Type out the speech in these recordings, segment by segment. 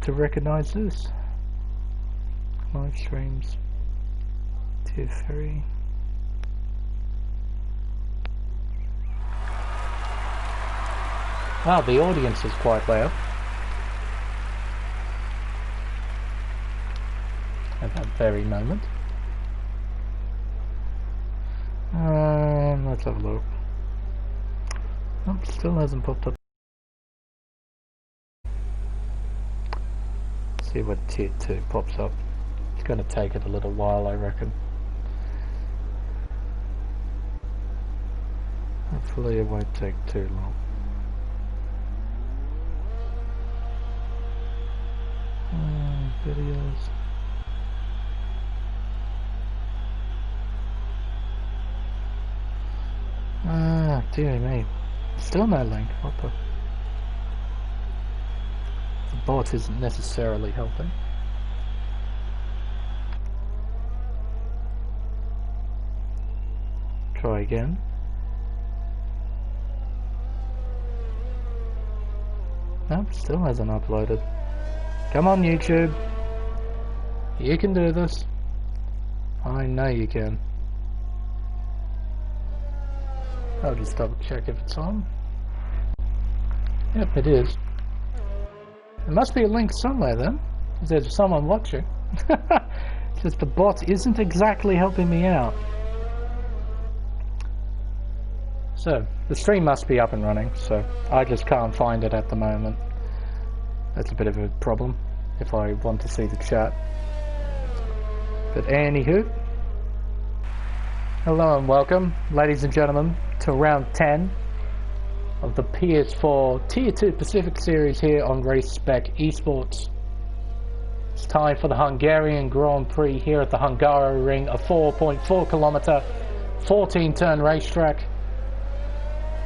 to recognize this. Live streams. Tier 3. Ah, the audience is quite loud. At that very moment. Let's have a look. Oh, still hasn't popped up. See what tier 2 pops up. It's going to take it a little while, I reckon. Hopefully it won't take too long. Videos. Ah, dear me. Still no link. What the? The bot isn't necessarily helping. Try again. Nope, still hasn't uploaded. Come on, YouTube. You can do this. I know you can. I'll just double check if it's on. Yep, it is. There must be a link somewhere then. There's someone watching. Just the bot isn't exactly helping me out. So, the stream must be up and running, so I just can't find it at the moment. That's a bit of a problem if I want to see the chat. But anywho, hello and welcome, ladies and gentlemen, to round 10 of the PS4 Tier 2 Pacific Series here on Race Spec Esports. It's time for the Hungarian Grand Prix here at the Hungaroring, a 4.4 kilometer, 14 turn racetrack.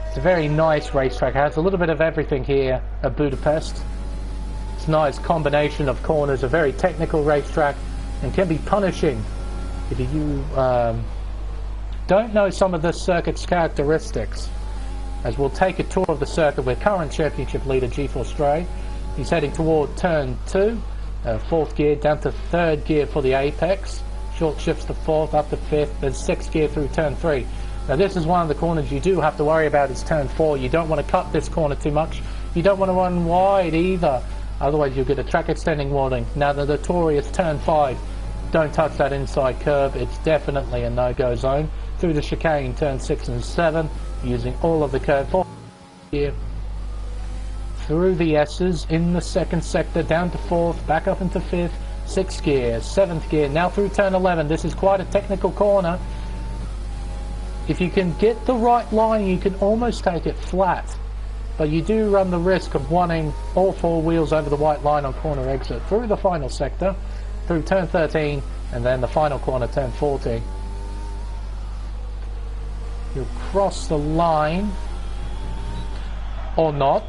It's a very nice racetrack. It has a little bit of everything here at Budapest. It's a nice combination of corners, a very technical racetrack, and can be punishing if you don't know some of the circuit's characteristics. As we'll take a tour of the circuit with current championship leader G4 Stray. He's heading toward turn 2, 4th gear down to 3rd gear for the apex. Short shifts to 4th, up to 5th, then 6th gear through turn 3. Now this is one of the corners you do have to worry about is turn 4. You don't want to cut this corner too much. You don't want to run wide either. Otherwise you'll get a track extending warning. Now the notorious turn 5. Don't touch that inside curve. It's definitely a no-go zone. Through the chicane, turn 6 and 7. Using all of the curve 4 here. Through the S's in the 2nd sector, down to 4th, back up into 5th, 6th gear, 7th gear. Now through turn 11. This is quite a technical corner. If you can get the right line, you can almost take it flat. But you do run the risk of wanting all 4 wheels over the white line on corner exit. Through the final sector, through turn 13, and then the final corner, turn 14. You'll cross the line, or not.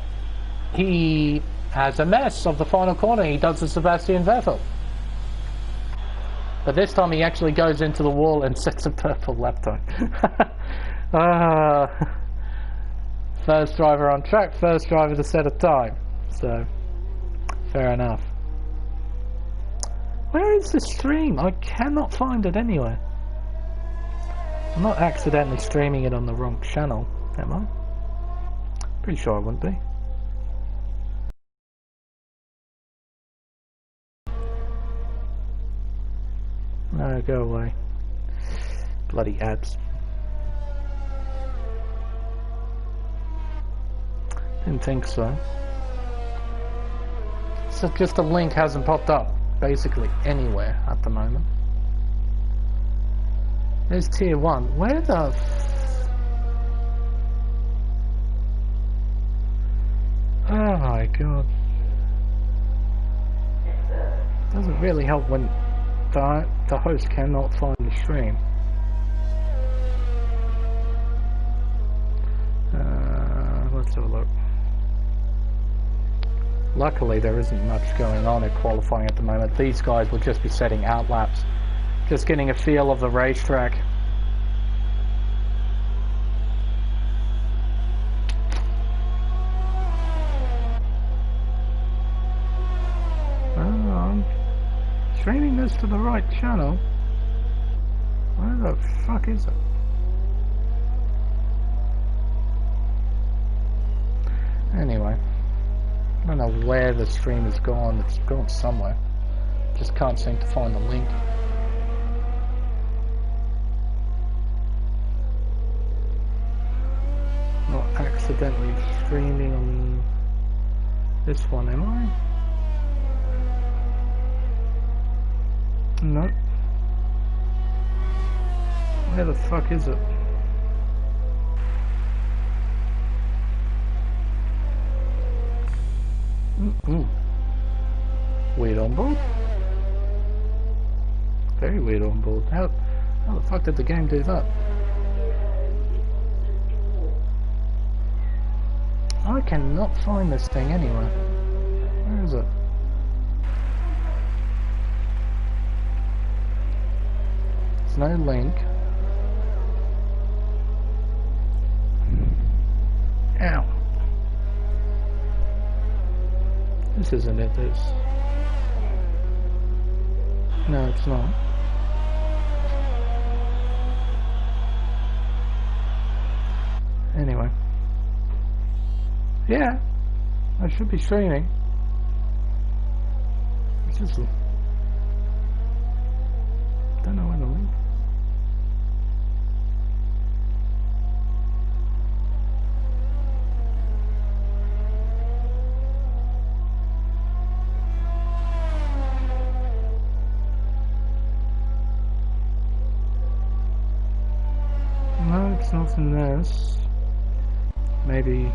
He has a mess of the final corner. He does the Sebastian Vettel. But this time he actually goes into the wall and sets a purple lap time. First driver on track, first driver to set a time. So, fair enough. Where is the stream? I cannot find it anywhere. I'm not accidentally streaming it on the wrong channel, am I? Pretty sure I wouldn't be. No, go away. Bloody ads. Didn't think so. So just the link hasn't popped up basically anywhere at the moment. There's tier 1. Where the oh my god. Doesn't really help when the host cannot find the stream. Let's have a look. Luckily there isn't much going on at qualifying at the moment. These guys will just be setting out laps. Just getting a feel of the racetrack. streaming this to the right channel. Where the fuck is it? Anyway, I don't know where the stream has gone. It's gone somewhere. Just can't seem to find the link. Not accidentally streaming on this one, am I? No. Where the fuck is it? Weird on board. Very weird on board. How the fuck did the game do that? I cannot find this thing anywhere. Where is it? There's no link. Ow. This isn't it, this. No, it's not. Anyway. Yeah, I should be streaming. It's just... don't know where the link. No, it's not in this. Maybe...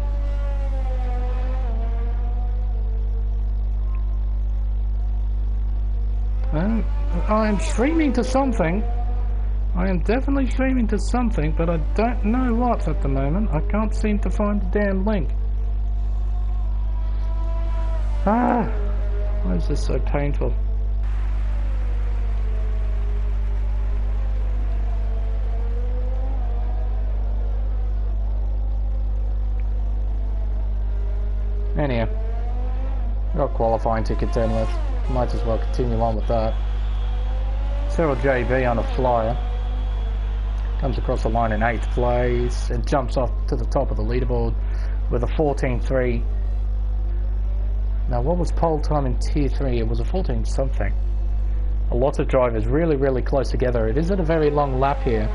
I'm streaming to something. I am definitely streaming to something, but I don't know what at the moment. I can't seem to find the damn link. Ah, why is this so painful? Anyhow, got qualifying to contend with. Might as well continue on with that. Cyril JB on a flyer. Comes across the line in 8th place and jumps off to the top of the leaderboard with a 14.3. Now what was pole time in Tier 3? It was a 14 something. A lot of drivers really close together. It isn't a very long lap here.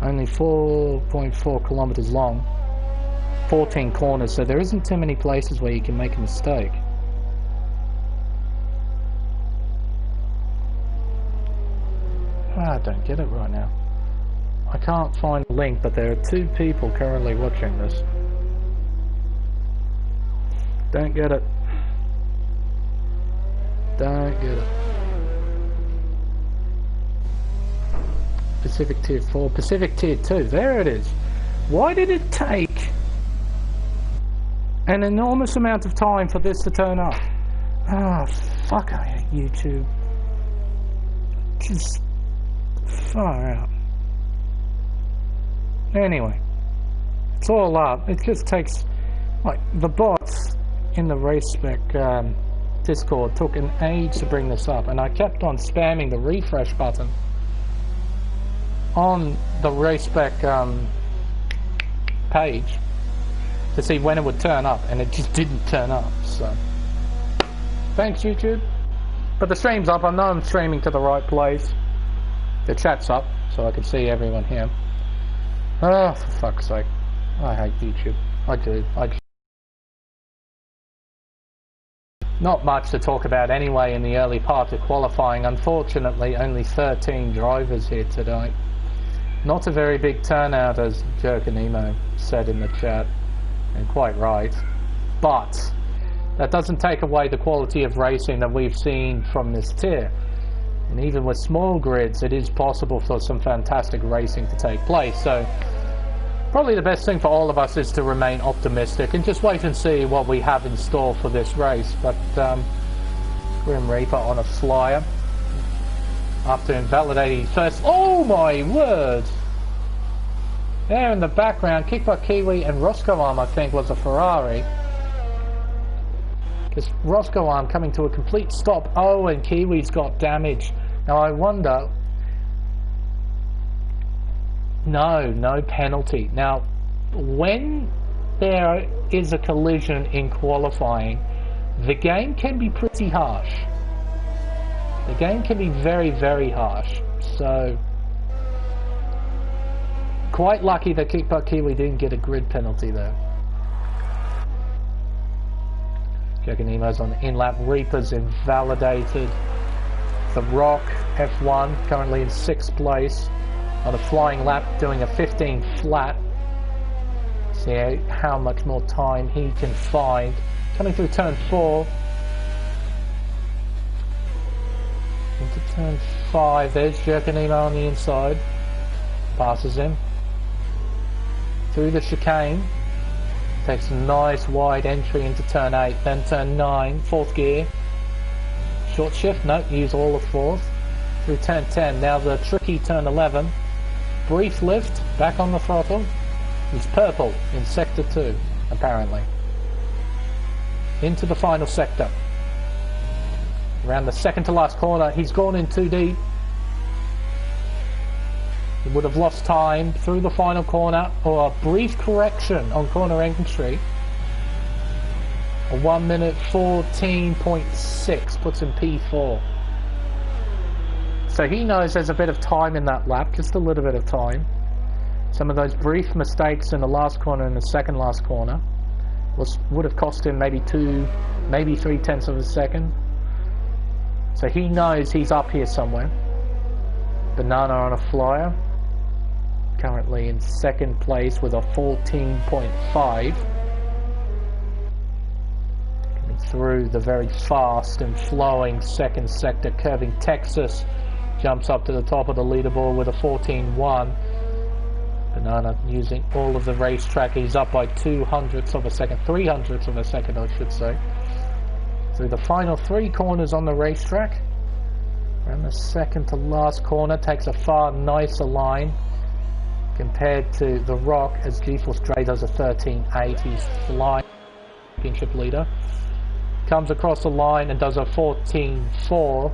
Only 4.4 kilometers long. 14 corners, so there isn't too many places where you can make a mistake. I don't get it right now. I can't find a link, but there are 2 people currently watching this. Don't get it. Don't get it. Pacific Tier 4, Pacific Tier 2, there it is. Why did it take an enormous amount of time for this to turn up? Ah, fuck, I hate YouTube. Just far out. Anyway, it's all up. It just takes, like, the bots in the Race Spec Discord took an age to bring this up, and I kept on spamming the refresh button on the Race Spec page to see when it would turn up, and it just didn't turn up. So thanks, YouTube. But the stream's up. I know I'm streaming to the right place. The chat's up, so I can see everyone here. Oh, for fuck's sake. I hate YouTube. I do. Not much to talk about anyway in the early part of qualifying. Unfortunately, only 13 drivers here today. Not a very big turnout, as Jerkanemo said in the chat, and quite right. But that doesn't take away the quality of racing that we've seen from this tier. And even with small grids, it is possible for some fantastic racing to take place. So probably the best thing for all of us is to remain optimistic and just wait and see what we have in store for this race. But Grim Reaper on a flyer after invalidating first. Oh my word! There in the background, Kickbutt Kiwi and Roscoe Arm, I think, was a Ferrari. Because Roscoe Arm coming to a complete stop. Oh, and Kiwi's got damage. Now I wonder... No penalty. Now, when there is a collision in qualifying, the game can be pretty harsh. The game can be very, very harsh. So, quite lucky that Kickbutt Kiwi didn't get a grid penalty there. Nemo's on the in-lap. Reaper's invalidated. The Rock, F1, currently in 6th place. On a flying lap, doing a 15 flat. See how much more time he can find. Coming through turn 4. Into turn 5. There's Jerkanemo on the inside. Passes him. Through the chicane. Takes a nice wide entry into turn 8. Then turn 9. 4th gear. Short shift. No, use all of 4th. Through turn 10. Now the tricky turn 11. Brief lift. Back on the throttle. He's purple in sector 2, apparently. Into the final sector. Around the second to last corner, he's gone in too deep. He would have lost time through the final corner, or a brief correction on corner entry. A 1 minute 14.6 puts him P4. So he knows there's a bit of time in that lap, just a little bit of time. Some of those brief mistakes in the last corner and the second last corner would have cost him maybe 2, maybe 3/10 of a second. So he knows he's up here somewhere. Banana on a flyer. Currently in 2nd place with a 14.5. Coming through the very fast and flowing 2nd sector, curving Texas. Jumps up to the top of the leaderboard with a 14.1. Banana using all of the racetrack. He's up by 200ths of a second, 300ths of a second, I should say. Through the final 3 corners on the racetrack. Around the second to last corner, takes a far nicer line compared to the Rock, as GeForce Dre does a 13.8. He's flying championship leader. Comes across the line and does a 14.4.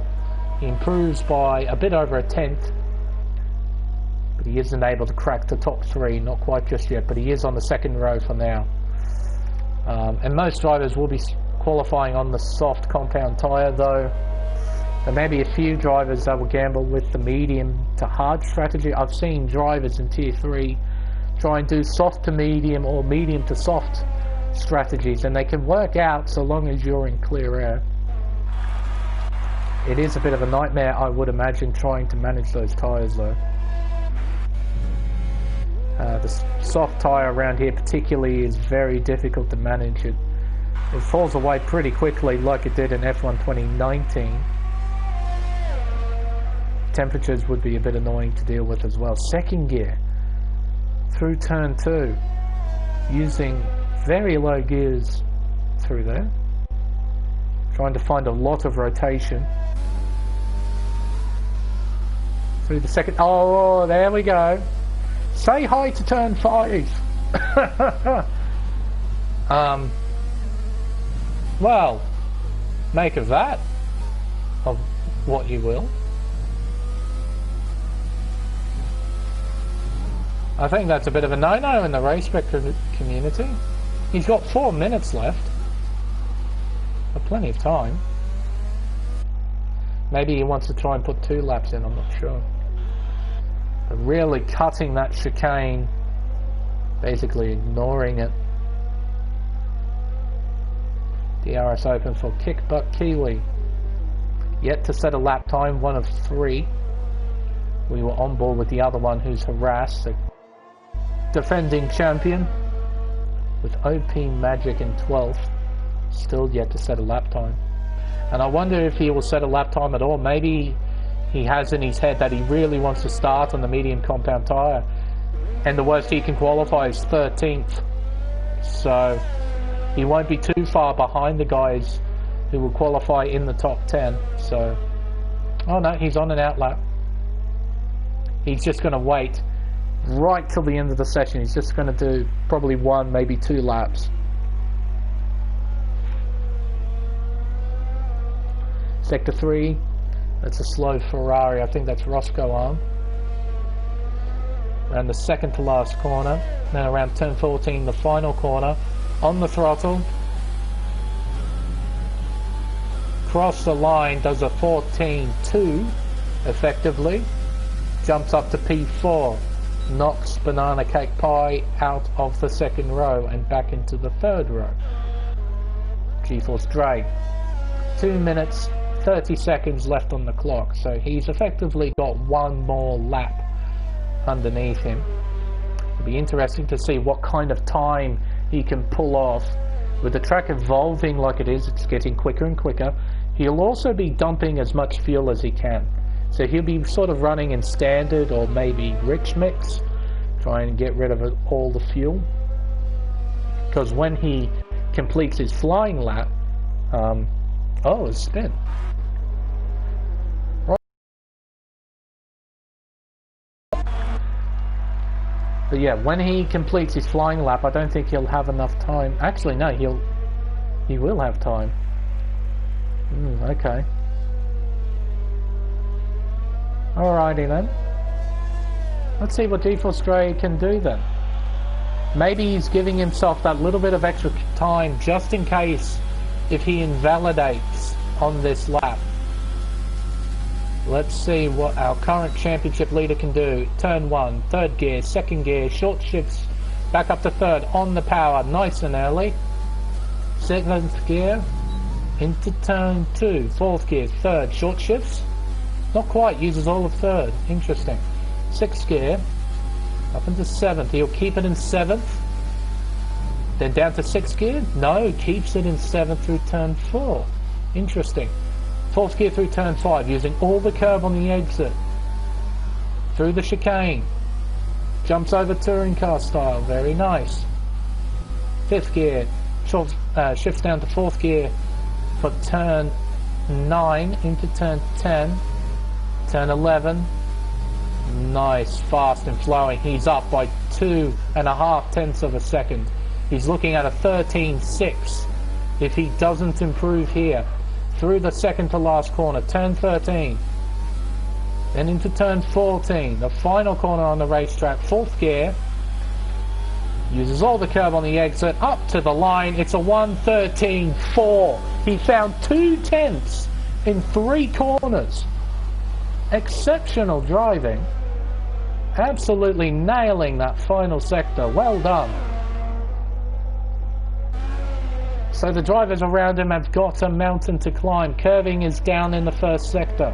He improves by a bit over a 10th. But he isn't able to crack the top 3, not quite just yet, but he is on the 2nd row for now. And most drivers will be qualifying on the soft compound tyre, though there may be a few drivers that will gamble with the medium to hard strategy. I've seen drivers in Tier 3 try and do soft to medium or medium to soft strategies, and they can work out so long as you're in clear air. It is a bit of a nightmare, I would imagine, trying to manage those tyres, though. The soft tyre around here particularly is very difficult to manage. It falls away pretty quickly, like it did in F1 2019. Temperatures would be a bit annoying to deal with as well. 2nd gear through turn 2, using very low gears through there, trying to find a lot of rotation. Through the second, oh, there we go. Say hi to turn 5. Well, make of that of what you will. I think that's a bit of a no-no in the race spec community. He's got 4 minutes left. Plenty of time. Maybe he wants to try and put 2 laps in, I'm not sure. But really cutting that chicane, basically ignoring it. DRS open for Kickbutt Kiwi. Yet to set a lap time, 1 of 3. We were on board with the other one who's harassed. The defending champion with OP Magic in 12th. Still yet to set a lap time. And I wonder if he will set a lap time at all. Maybe he has in his head that he really wants to start on the medium compound tyre, and the worst he can qualify is 13th. So he won't be too far behind the guys who will qualify in the top 10. So, oh no, he's on an out lap. He's just going to wait right till the end of the session. He's just going to do probably 1, maybe 2 laps. Sector 3, that's a slow Ferrari. I think that's Roscoe on. Around the second to last corner. Then around turn 14, the final corner. On the throttle. Cross the line, does a 14.2 effectively. Jumps up to P4. Knocks Banana Cake Pie out of the second row and back into the third row. G-Force Drake. 2 minutes, 30 seconds left on the clock. So he's effectively got 1 more lap underneath him. It'll be interesting to see what kind of time he can pull off. With the track evolving like it is, it's getting quicker and quicker. He'll also be dumping as much fuel as he can. So he'll be sort of running in standard or maybe rich mix, trying to get rid of all the fuel. Because when he completes his flying lap, oh, a spin. But yeah, when he completes his flying lap, I don't think he'll have enough time. Actually, no, he will have time. Okay. Alrighty then. Let's see what G-Force Stray can do then. Maybe he's giving himself that little bit of extra time just in case if he invalidates on this lap. Let's see what our current championship leader can do. Turn 1, third gear, second gear, short shifts, back up to third, on the power, nice and early. Seventh gear, into turn 2, fourth gear, third, short shifts. Not quite, uses all of third, interesting. Sixth gear, up into seventh, he'll keep it in seventh. Then down to sixth gear, no, keeps it in seventh through turn 4. Interesting. Fourth gear through turn 5, using all the curb on the exit. Through the chicane. Jumps over touring car style, very nice. Fifth gear, shifts down to fourth gear for turn 9 into turn 10. Turn 11. Nice, fast and flowing. He's up by 2.5 tenths of a second. He's looking at a 13.6 if he doesn't improve here. Through the second to last corner, turn 13, then into turn 14, the final corner on the racetrack, fourth gear, uses all the curb on the exit, up to the line, it's a 1:13.4, he found 2 tenths in 3 corners, exceptional driving, absolutely nailing that final sector, well done. So the drivers around him have got a mountain to climb. Curving is down in the first sector.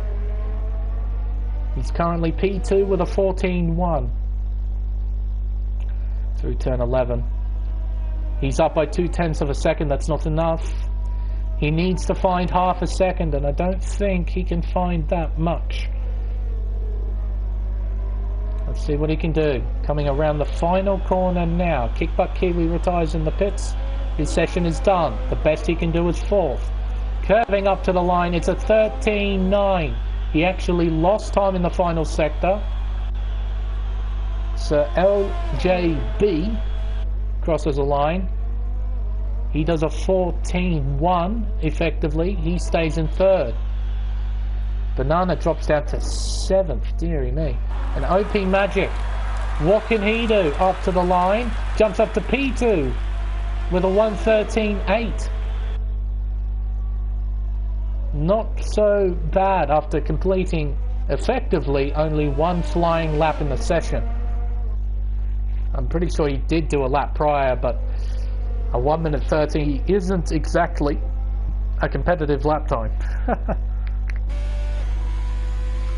He's currently P2 with a 14.1. Through turn 11. He's up by 2 tenths of a second. That's not enough. He needs to find half a second, and I don't think he can find that much. Let's see what he can do. Coming around the final corner now. Kick Butt Kiwi retires in the pits. His session is done. The best he can do is fourth. Curving up to the line, it's a 13.9. He actually lost time in the final sector. So LJB crosses the line. He does a 14.1 effectively. He stays in third. Banana drops down to 7th, dearie me. And OP Magic, what can he do? Up to the line, jumps up to P2. With a 1:13.8. Not so bad after completing effectively only 1 flying lap in the session. I'm pretty sure he did do a lap prior, but a 1:30 isn't exactly a competitive lap time. But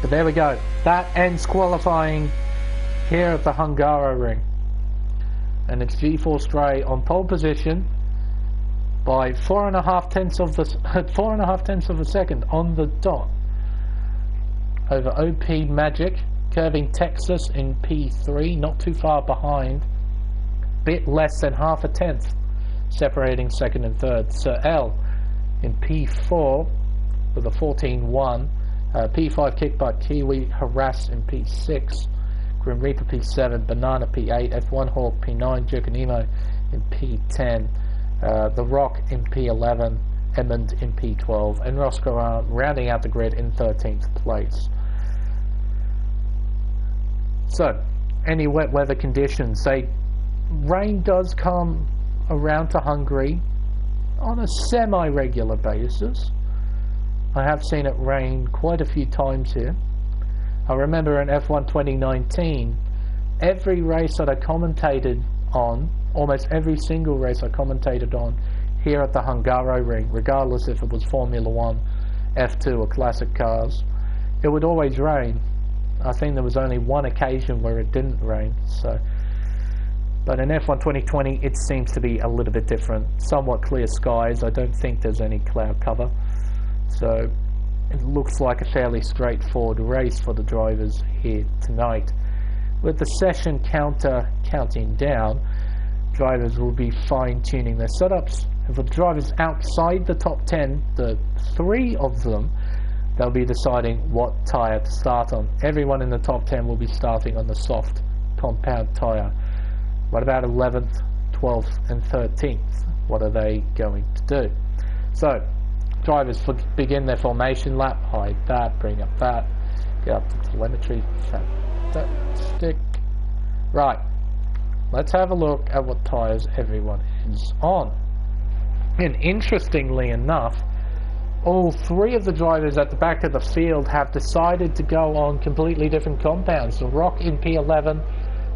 there we go. That ends qualifying here at the Hungarian. And it's G-Force Stray on pole position by 4.5 tenths of a second on the dot over OP Magic, curving Texas in P3, not too far behind, bit less than half a tenth separating second and third. Sir L in P4 with a 14.1, P5 Kick Butt Kiwi Harass in P6, Grim Reaper P7, Banana P8, F1 Hawk P9, Jokanemo in P10, The Rock in P11, Edmund in P12, and Roscoe rounding out the grid in 13th place. So, any wet weather conditions, rain does come around to Hungary on a semi-regular basis. I have seen it rain quite a few times here. I remember in F1 2019, every race that I commentated on, almost every single race I commentated on here at the Hungaroring, regardless if it was Formula 1, F2 or classic cars, it would always rain. I think there was only one occasion where it didn't rain. But in F1 2020 it seems to be a little bit different. Somewhat clear skies, I don't think there's any cloud cover. So it looks like a fairly straightforward race for the drivers here tonight. With the session counter counting down, drivers will be fine-tuning their setups. And for the drivers outside the top 10, the 3 of them, they'll be deciding what tyre to start on. Everyone in the top 10 will be starting on the soft compound tyre. What about 11th, 12th and 13th? What are they going to do? So, drivers begin their formation lap, hide that, bring up that, get up to telemetry, fantastic. Right, let's have a look at what tyres everyone is on. And interestingly enough, all 3 of the drivers at the back of the field have decided to go on completely different compounds. The Rock in P11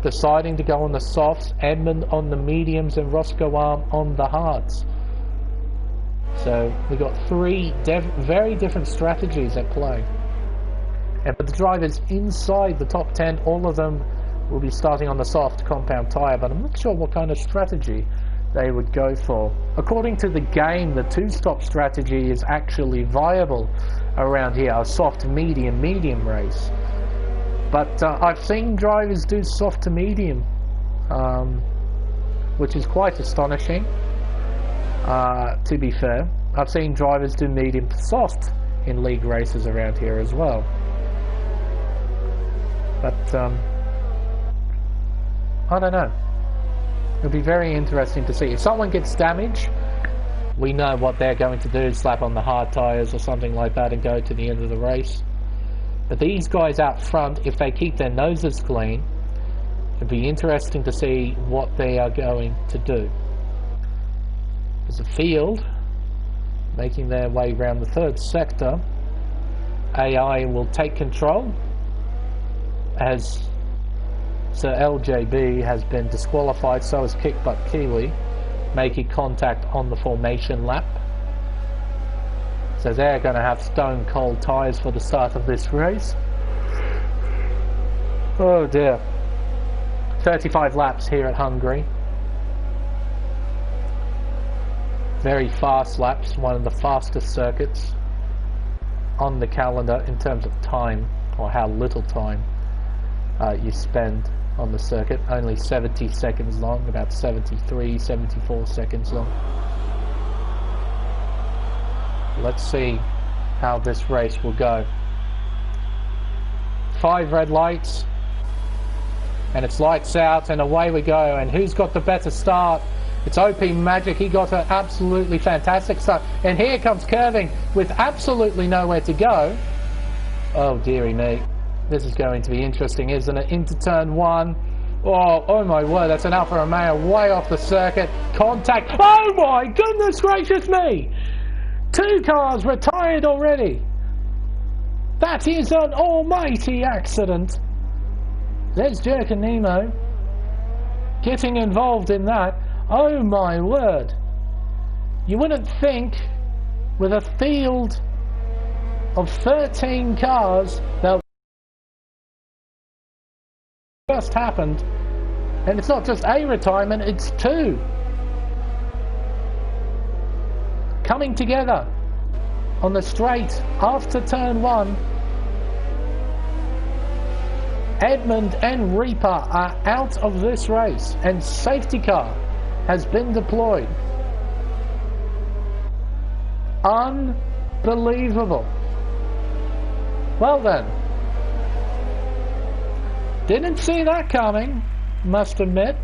deciding to go on the softs, Edmund on the mediums, and Roscoe on the hards. So we've got 3 very different strategies at play. And for the drivers inside the top 10, all of them will be starting on the soft compound tyre, but I'm not sure what kind of strategy they would go for. According to the game, the 2-stop strategy is actually viable around here, a soft medium race. But I've seen drivers do soft to medium, which is quite astonishing, to be fair. I've seen drivers do medium to soft in league races around here as well. But I don't know. It'll be very interesting to see. If someone gets damaged, we know what they're going to do, slap on the hard tyres or something like that and go to the end of the race. But these guys out front, if they keep their noses clean, it'll be interesting to see what they are going to do. There's a field making their way around the 3rd sector. AI will take control as Sir LJB has been disqualified, so is Kickbutt Kiwi, making contact on the formation lap. So they're going to have stone cold tyres for the start of this race. Oh dear. 35 laps here at Hungary. Very fast laps, one of the fastest circuits on the calendar in terms of time, or how little time you spend on the circuit. Only 70 seconds long, about 73, 74 seconds long. Let's see how this race will go. 5 red lights, and it's lights out, and away we go. And who's got the better start? It's OP Magic. He got an absolutely fantastic start, and here comes Curving with absolutely nowhere to go. Oh dearie me, this is going to be interesting, isn't it? Into turn 1. Oh my word, that's an Alfa Romeo way off the circuit. Contact. Oh my goodness gracious me! 2 cars retired already. That is an almighty accident. There's Jokanemo getting involved in that. Oh my word. You wouldn't think with a field of 13 cars that just happened, and it's not just a retirement, it's 2 coming together on the straight after turn 1. Edmund and Reaper are out of this race, and safety car has been deployed. Unbelievable. Well then, Didn't see that coming, must admit.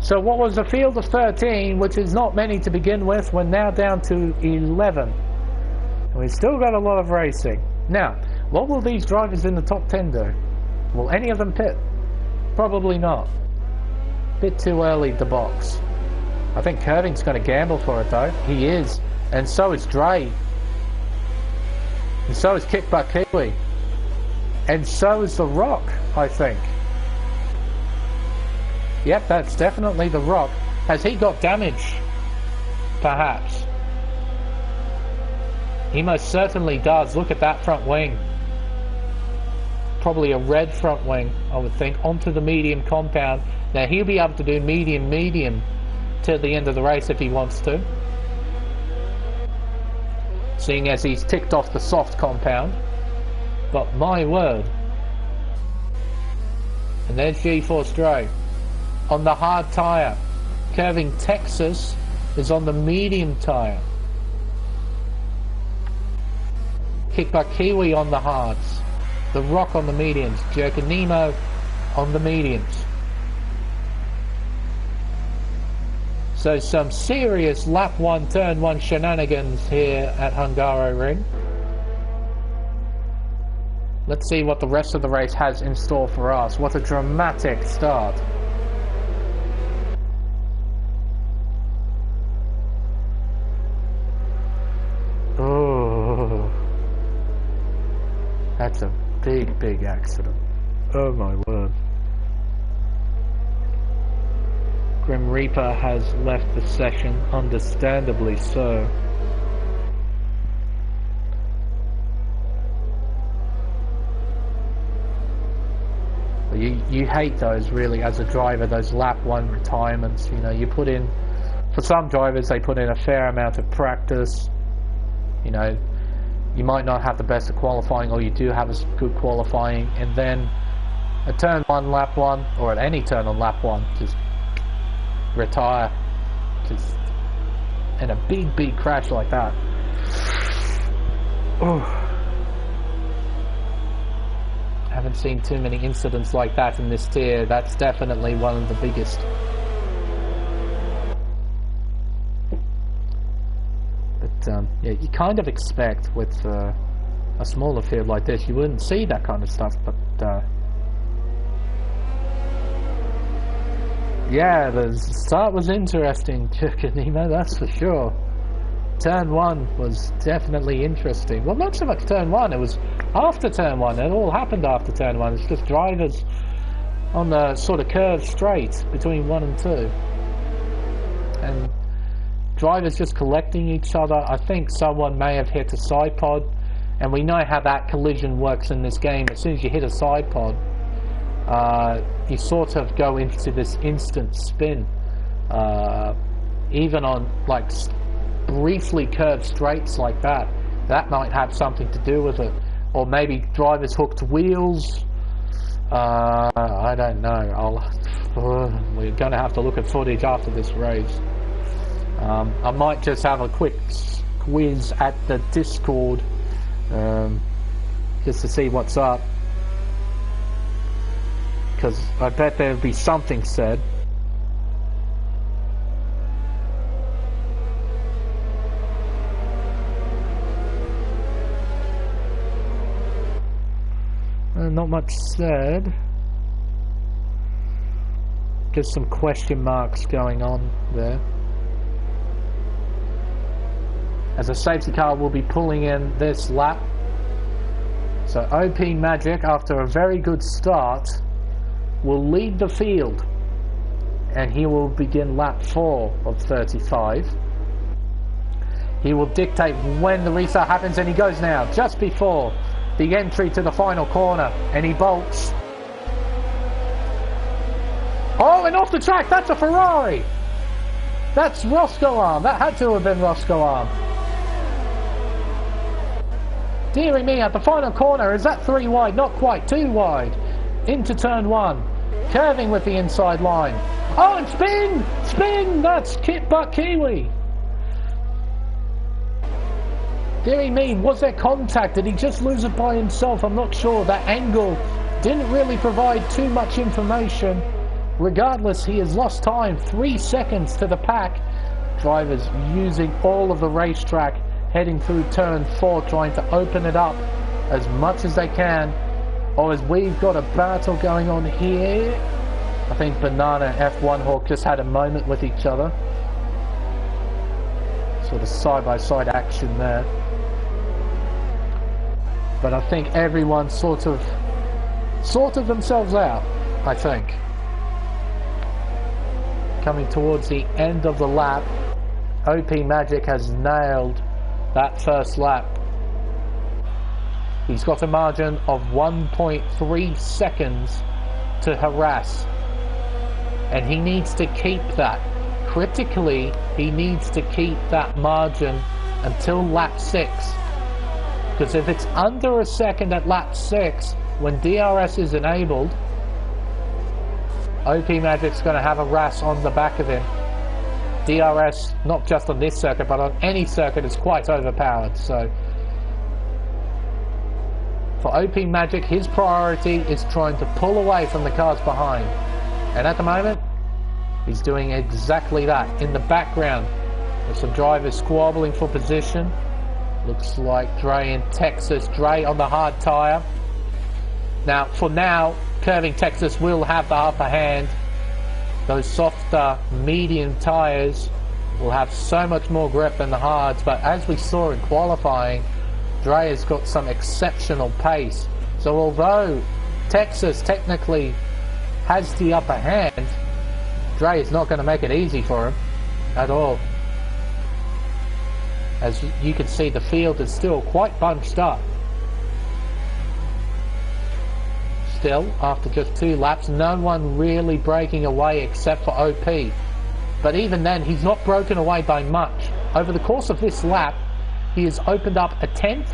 So what was a field of 13, which is not many to begin with, we're now down to 11. And we've still got a lot of racing. Now, what will these drivers in the top 10 do? Will any of them pit? Probably not. Bit too early to box. I think Curving's going to gamble for it though. He is. And so is Dre. And so is Kickbutt Kiwi. And so is The Rock, I think. Yep, that's definitely The Rock. Has he got damage? Perhaps. He most certainly does. Look at that front wing. Probably a red front wing, I would think, onto the medium compound. Now he'll be able to do medium till the end of the race if he wants to. Seeing as he's ticked off the soft compound. But my word. And there's GeForce Dre on the hard tyre. Curving Texas is on the medium tyre. Kickbutt Kiwi on the hards. The Rock on the mediums. Jerkinemo on the mediums. So some serious lap 1, turn 1 shenanigans here at Hungaroring. Let's see what the rest of the race has in store for us. What a dramatic start. Oh, that's a big accident. Oh my word. Grim Reaper has left the session, understandably so. You hate those, really, as a driver, those lap 1 retirements. You know, you put in, for some drivers, they put in a fair amount of practice. You know, you might not have the best of qualifying, or you do have a good qualifying, and then at turn 1, lap 1, or at any turn on lap 1, just retire. Just in a big crash like that. Oh. Haven't seen too many incidents like that in this tier. That's definitely one of the biggest. But yeah, you kind of expect with a smaller field like this, you wouldn't see that kind of stuff. But yeah, the start was interesting, Jerkinemo, that's for sure. Turn 1 was definitely interesting. Well, not so much turn 1, it was after turn 1. It all happened after turn 1. It's just drivers on the sort of curved straight between 1 and 2. And drivers just collecting each other. I think someone may have hit a side pod, and we know how that collision works in this game. As soon as you hit a side pod, you sort of go into this instant spin. Even on, like, briefly curved straights like that, that might have something to do with it. Or maybe drivers hooked wheels. I don't know. We're going to have to look at footage after this race. I might just have a quick quiz at the Discord just to see what's up, because I bet there'll be something said. Not much said. Just some question marks going on there. As a safety car will be pulling in this lap. So OP Magic, after a very good start, will lead the field. And he will begin lap 4 of 35. He will dictate when the restart happens, and he goes now, just before the entry to the final corner, and he bolts. Oh, and off the track, that's a Ferrari! That's Roscoe Arm. That had to have been Roscoe Arm. Dearie me, at the final corner, is that 3 wide? Not quite, 2 wide. Into turn 1. Curving with the inside line. Oh, and spin! Spin! That's Kickbutt Kiwi. Deary me, was there contact? Did he just lose it by himself? I'm not sure. That angle didn't really provide too much information. Regardless, he has lost time. 3 seconds to the pack. Drivers using all of the racetrack, heading through turn 4, trying to open it up as much as they can. Or as we've got a battle going on here. I think Banana and F1 Hawk just had a moment with each other. Sort of side-by-side action there. But I think everyone sort of sorted themselves out, I think. Coming towards the end of the lap, OP Magic has nailed that first lap. He's got a margin of 1.3 seconds to harass. And he needs to keep that. Critically, he needs to keep that margin until lap 6. Because if it's under a second at lap 6, when DRS is enabled, OP Magic's going to have a RAS on the back of him. DRS, not just on this circuit, but on any circuit, is quite overpowered. So, for OP Magic, his priority is trying to pull away from the cars behind. And at the moment, he's doing exactly that. In the background, there's some drivers squabbling for position. Looks like Dre in Texas. Dre on the hard tyre. Now, for now, Curving Texas will have the upper hand. Those softer, medium tyres will have so much more grip than the hards. But as we saw in qualifying, Dre has got some exceptional pace. So although Texas technically has the upper hand, Dre is not going to make it easy for him at all. As you can see, the field is still quite bunched up. Still, after just 2 laps, no one really breaking away except for OP. But even then, he's not broken away by much. Over the course of this lap, he has opened up a 10th,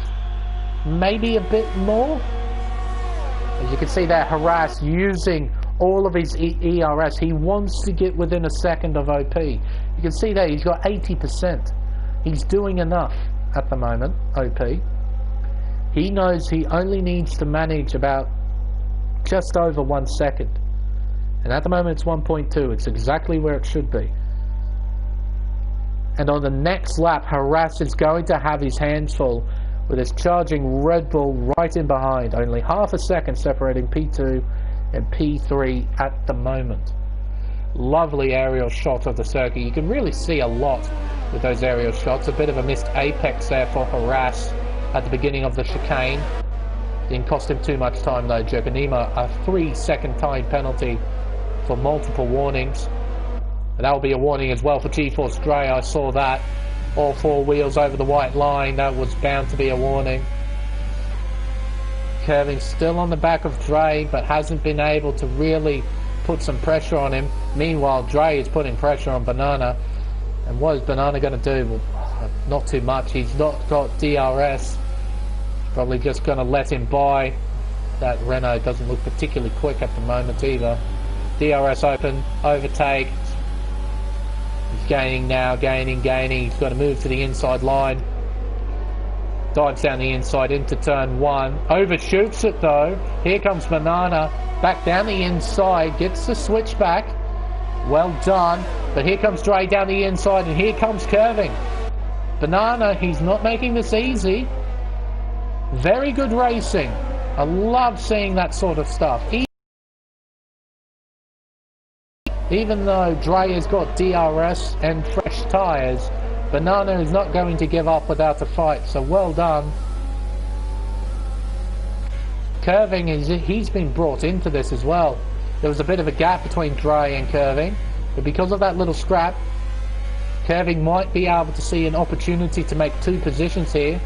maybe a bit more. As you can see there, Harass using all of his ERS. He wants to get within a second of OP. You can see there, he's got 80%. He's doing enough at the moment, OP. He knows he only needs to manage about just over 1 second. And at the moment it's 1.2. It's exactly where it should be. And on the next lap, Harass is going to have his hands full with his charging Red Bull right in behind. Only half a second separating P2 and P3 at the moment. Lovely aerial shot of the circuit. You can really see a lot with those aerial shots. A bit of a missed apex there for Harass at the beginning of the chicane. Didn't cost him too much time though. Joganima, a 3-second time penalty for multiple warnings. And that will be a warning as well for GeForce Dre. I saw that. All 4 wheels over the white line. That was bound to be a warning. Curving still on the back of Dre, but hasn't been able to really put some pressure on him. Meanwhile, Dre is putting pressure on Banana. And what is Banana going to do? Well, not too much. He's not got DRS. Probably just going to let him by. That Renault doesn't look particularly quick at the moment either. DRS open, overtake. He's gaining now, gaining. He's got to move to the inside line. Dives down the inside into turn 1. Overshoots it though. Here comes Banana. Back down the inside. Gets the switch back. Well done. But here comes Dre down the inside, and here comes Curving. Banana, he's not making this easy. Very good racing. I love seeing that sort of stuff. Even though Dre has got DRS and fresh tyres, Banana is not going to give up without a fight, so well done. Curving, he's been brought into this as well. There was a bit of a gap between Dre and Curving, but because of that little scrap, Curving might be able to see an opportunity to make 2 positions here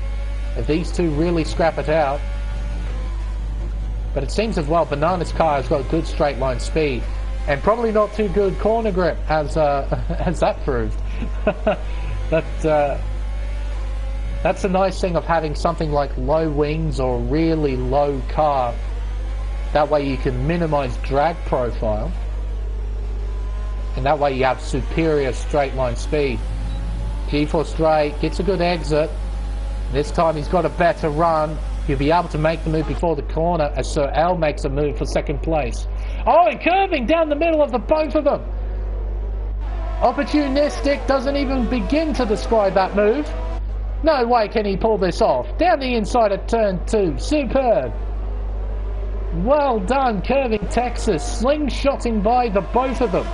if these 2 really scrap it out. But it seems as well Banana's car has got good straight line speed and probably not too good corner grip as that proved. But that's the nice thing of having something like low wings or really low car. That way you can minimize drag profile, and that way you have superior straight line speed. GeForce Dre gets a good exit. This time he's got a better run. He'll be able to make the move before the corner as Sir L makes a move for second place. Oh, and curving down the middle of the both of them. Opportunistic, doesn't even begin to describe that move. No way can he pull this off. Down the inside of turn 2. Superb. Well done, curving Texas. Slingshotting by the both of them.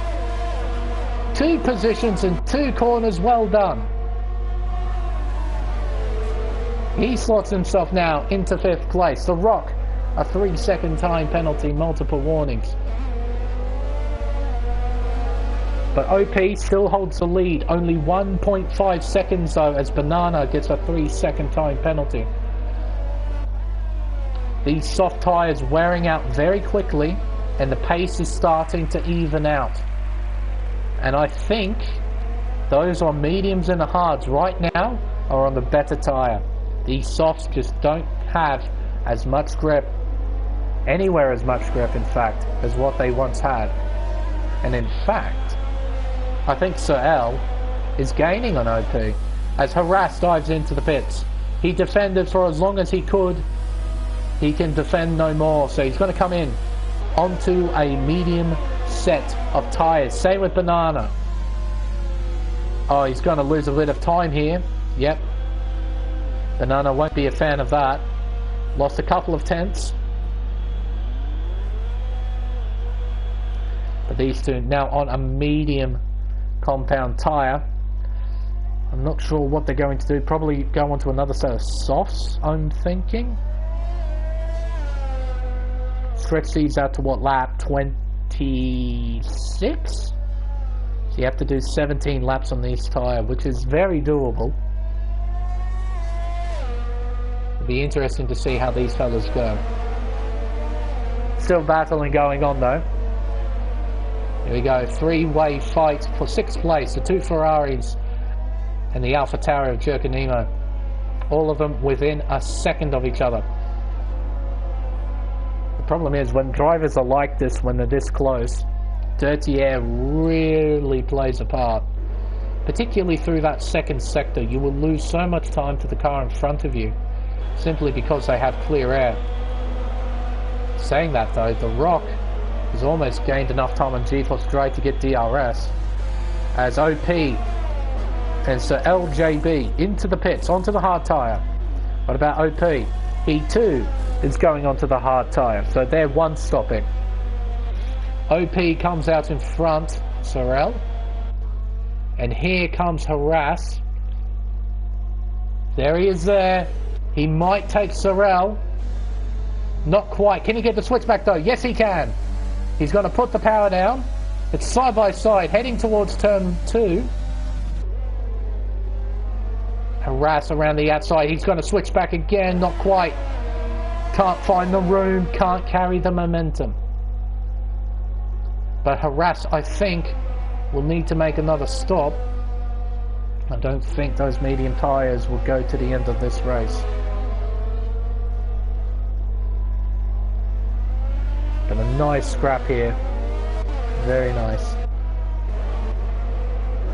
2 positions and 2 corners, well done. He slots himself now into 5th place. The Rock, a 3-second time penalty, multiple warnings. But OP still holds the lead, only 1.5 seconds though, as Banana gets a 3-second time penalty. These soft tyres wearing out very quickly, and the pace is starting to even out. And I think those on mediums and the hards right now are on the better tyre. These softs just don't have as much grip, anywhere as much grip in fact, as what they once had. And in fact, I think Sir L is gaining on OP as Harass dives into the pits. He defended for as long as he could. He can defend no more, so he's going to come in onto a medium set of tyres. Same with Banana. Oh, he's going to lose a bit of time here. Yep. Banana won't be a fan of that. Lost a couple of tenths. But these two now on a medium compound tyre. I'm not sure what they're going to do. Probably go on to another set of softs, I'm thinking. Stretch these out to what, lap 26? So you have to do 17 laps on these tyres, which is very doable. It'll be interesting to see how these fellas go. Still battling going on though. Here we go, 3-way fight for 6th place. The 2 Ferraris and the Alpha Tower of Jerkanimo. All of them within a second of each other. The problem is when drivers are like this, when they're this close, dirty air really plays a part. Particularly through that second sector, you will lose so much time to the car in front of you, simply because they have clear air. Saying that though, the Rock has almost gained enough time on G-Force Drive to get DRS, as OP and Sir LJB into the pits, onto the hard tyre. What about OP? He too is going onto the hard tyre, so they're one stopping. OP comes out in front, Sir L, and here comes Harass. There he is there. He might take Sir L. Not quite. Can he get the switchback though? Yes he can. He's going to put the power down. It's side by side, heading towards turn 2. Harass around the outside. He's going to switch back again. Not quite. Can't find the room. Can't carry the momentum. But Harass, I think, will need to make another stop. I don't think those medium tyres will go to the end of this race. And a nice scrap here. Very nice.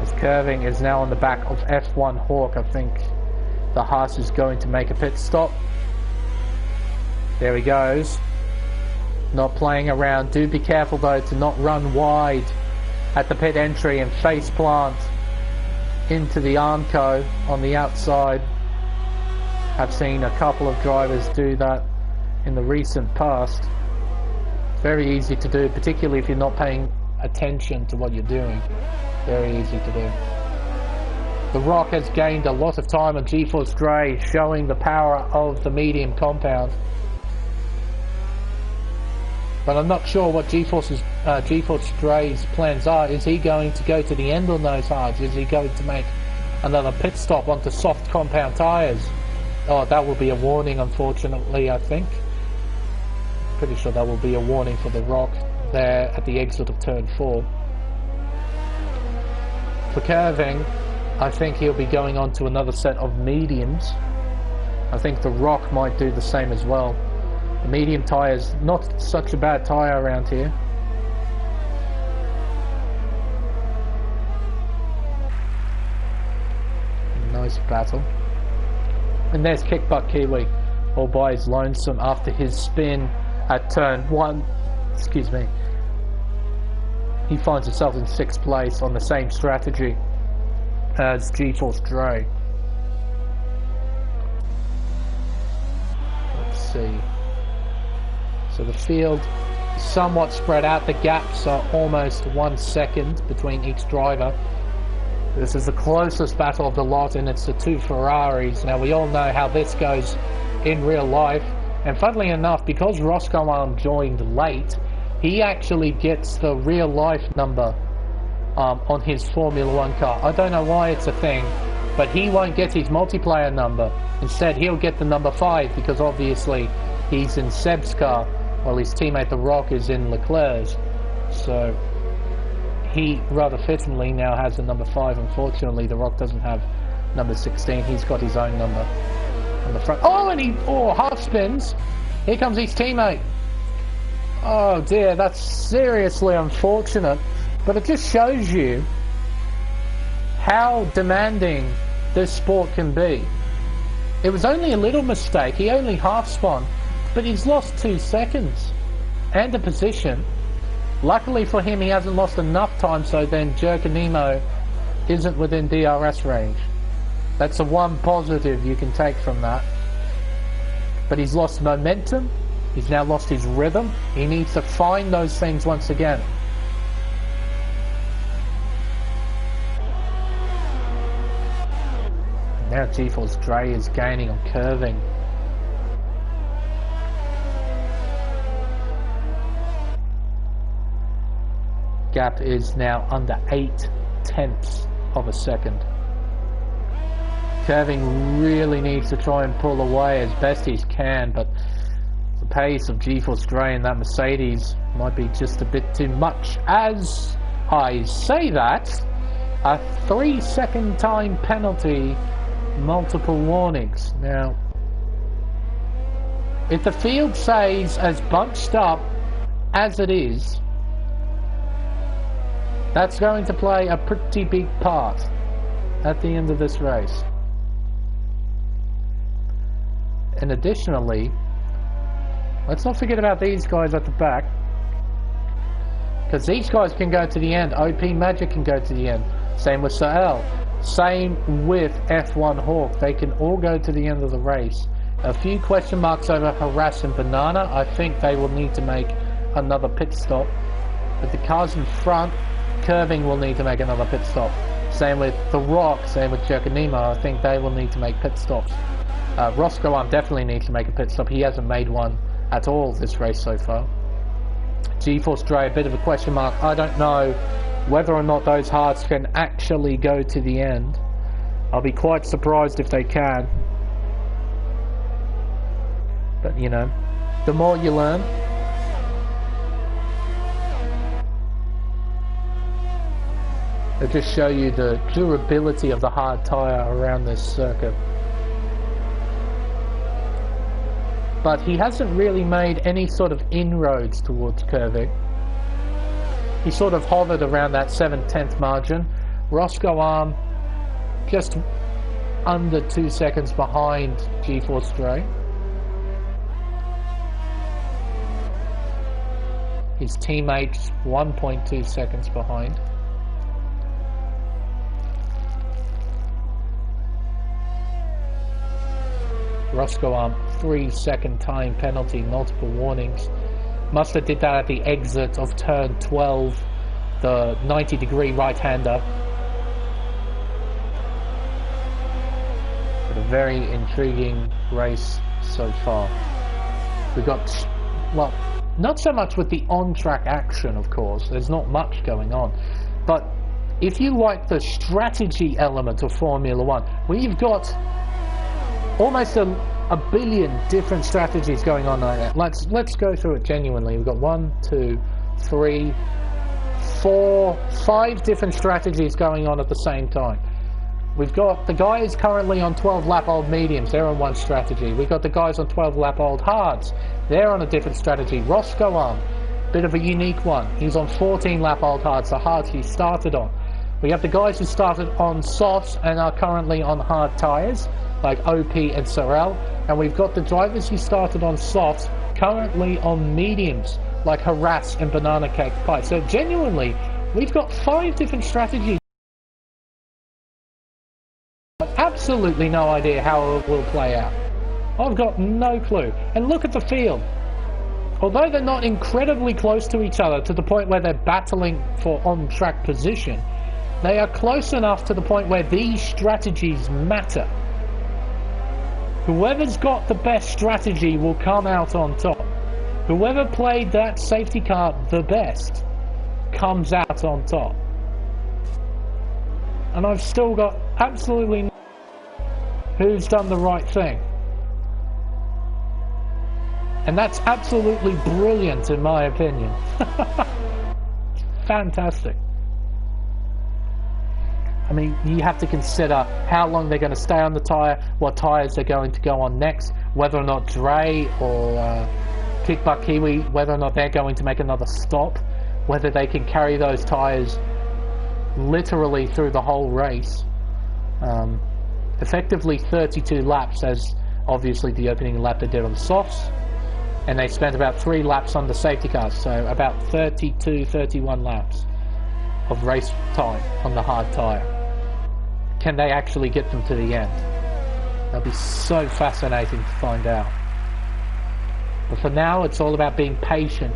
As Curving is now on the back of F1 Hawk, I think the Haas is going to make a pit stop. There he goes. Not playing around. Do be careful though to not run wide at the pit entry and face plant into the Armco on the outside. I've seen a couple of drivers do that in the recent past. Very easy to do, particularly if you're not paying attention to what you're doing. Very easy to do. The Rock has gained a lot of time on G-Force Dre, showing the power of the medium compound. But I'm not sure what G-Force Dre's plans are. Is he going to go to the end on those hards? Is he going to make another pit stop onto soft compound tyres? Oh, that will be a warning, unfortunately, I think. Pretty sure that will be a warning for the Rock there at the exit of turn 4. For Curving, I think he'll be going on to another set of mediums. I think the Rock might do the same as well. The medium tyre is not such a bad tyre around here. Nice battle. And there's Kick Butt Kiwi, all by his lonesome after his spin at turn 1. Excuse me. He finds himself in 6th place on the same strategy as GeForce Dre. Let's see. So the field somewhat spread out. The gaps are almost 1 second between each driver. This is the closest battle of the lot, and it's the 2 Ferraris. Now we all know how this goes in real life, and funnily enough, because Roscoe joined late, he actually gets the real life number on his Formula 1 car. I don't know why it's a thing, but he won't get his multiplayer number. Instead, he'll get the number 5, because obviously he's in Seb's car while his teammate The Rock is in Leclerc's. So he rather fittingly now has the number 5. Unfortunately, The Rock doesn't have number 16. He's got his own number on the front. Oh, and he half spins. Here comes his teammate. Oh dear, that's seriously unfortunate. But it just shows you how demanding this sport can be. It was only a little mistake. He only half spun, but he's lost 2 seconds and a position. Luckily for him, he hasn't lost enough time, so then Jerkanemo isn't within DRS range. That's the one positive you can take from that. But he's lost momentum. He's now lost his rhythm. He needs to find those things once again. Now GeForce Dre is gaining on curving. Gap is now under 0.8 of a second. Curving really needs to try and pull away as best he can, but the pace of GeForce Dre and that Mercedes might be just a bit too much. As I say that, a 3-second time penalty, multiple warnings. Now, if the field stays as bunched up as it is, that's going to play a pretty big part at the end of this race. And additionally, let's not forget about these guys at the back, because these guys can go to the end. OP Magic can go to the end. Same with Sael. Same with F1 Hawk. They can all go to the end of the race. A few question marks over Harass and Banana. I think they will need to make another pit stop. But the cars in front, Curving will need to make another pit stop. Same with The Rock, same with Jerkanemo. I think they will need to make pit stops. Roscoe definitely needs to make a pit stop. He hasn't made one at all this race so far. GeForce Dre, a bit of a question mark. I don't know whether or not those hards can actually go to the end. I'll be quite surprised if they can. But you know, the more you learn. It'll just show you the durability of the hard tyre around this circuit. But he hasn't really made any sort of inroads towards curving. He sort of hovered around that 7/10 margin. Roscoe just under 2 seconds behind GeForce Dre. His teammates 1.2 seconds behind. Roscoe 3-second time penalty, multiple warnings. Must have did that at the exit of turn 12, the 90-degree right-hander. But a very intriguing race so far. We got, well, not so much with the on-track action, of course. There's not much going on. But if you like the strategy element of Formula 1, where you've got almost a billion different strategies going on like that. Let's go through it genuinely. We've got 1, 2, 3, 4, 5 different strategies going on at the same time. We've got the guys currently on 12-lap-old mediums. They're on one strategy. We've got the guys on 12-lap-old hards. They're on a different strategy. Roscoe bit of a unique one. He's on 14-lap-old hards, the hards he started on. We have the guys who started on softs and are currently on hard tyres, like OP and Sorel, and we've got the drivers who started on softs currently on mediums, like Harass and Banana Cake Pie. So genuinely, we've got 5 different strategies. Absolutely no idea how it will play out. I've got no clue. And look at the field. Although they're not incredibly close to each other to the point where they're battling for on-track position, they are close enough to the point where these strategies matter. Whoever's got the best strategy will come out on top. Whoever played that safety car the best comes out on top. And I've still got absolutely no who's done the right thing. And that's absolutely brilliant in my opinion. Fantastic. I mean, you have to consider how long they're going to stay on the tyre, what tyres they're going to go on next, whether or not Dre or Kickbutt Kiwi, whether or not they're going to make another stop, whether they can carry those tyres literally through the whole race. Effectively 32 laps, as obviously the opening lap they did on the softs, and they spent about 3 laps on the safety cars, so about 31 laps of race time on the hard tyre. Can they actually get them to the end? That'll be so fascinating to find out. But for now, it's all about being patient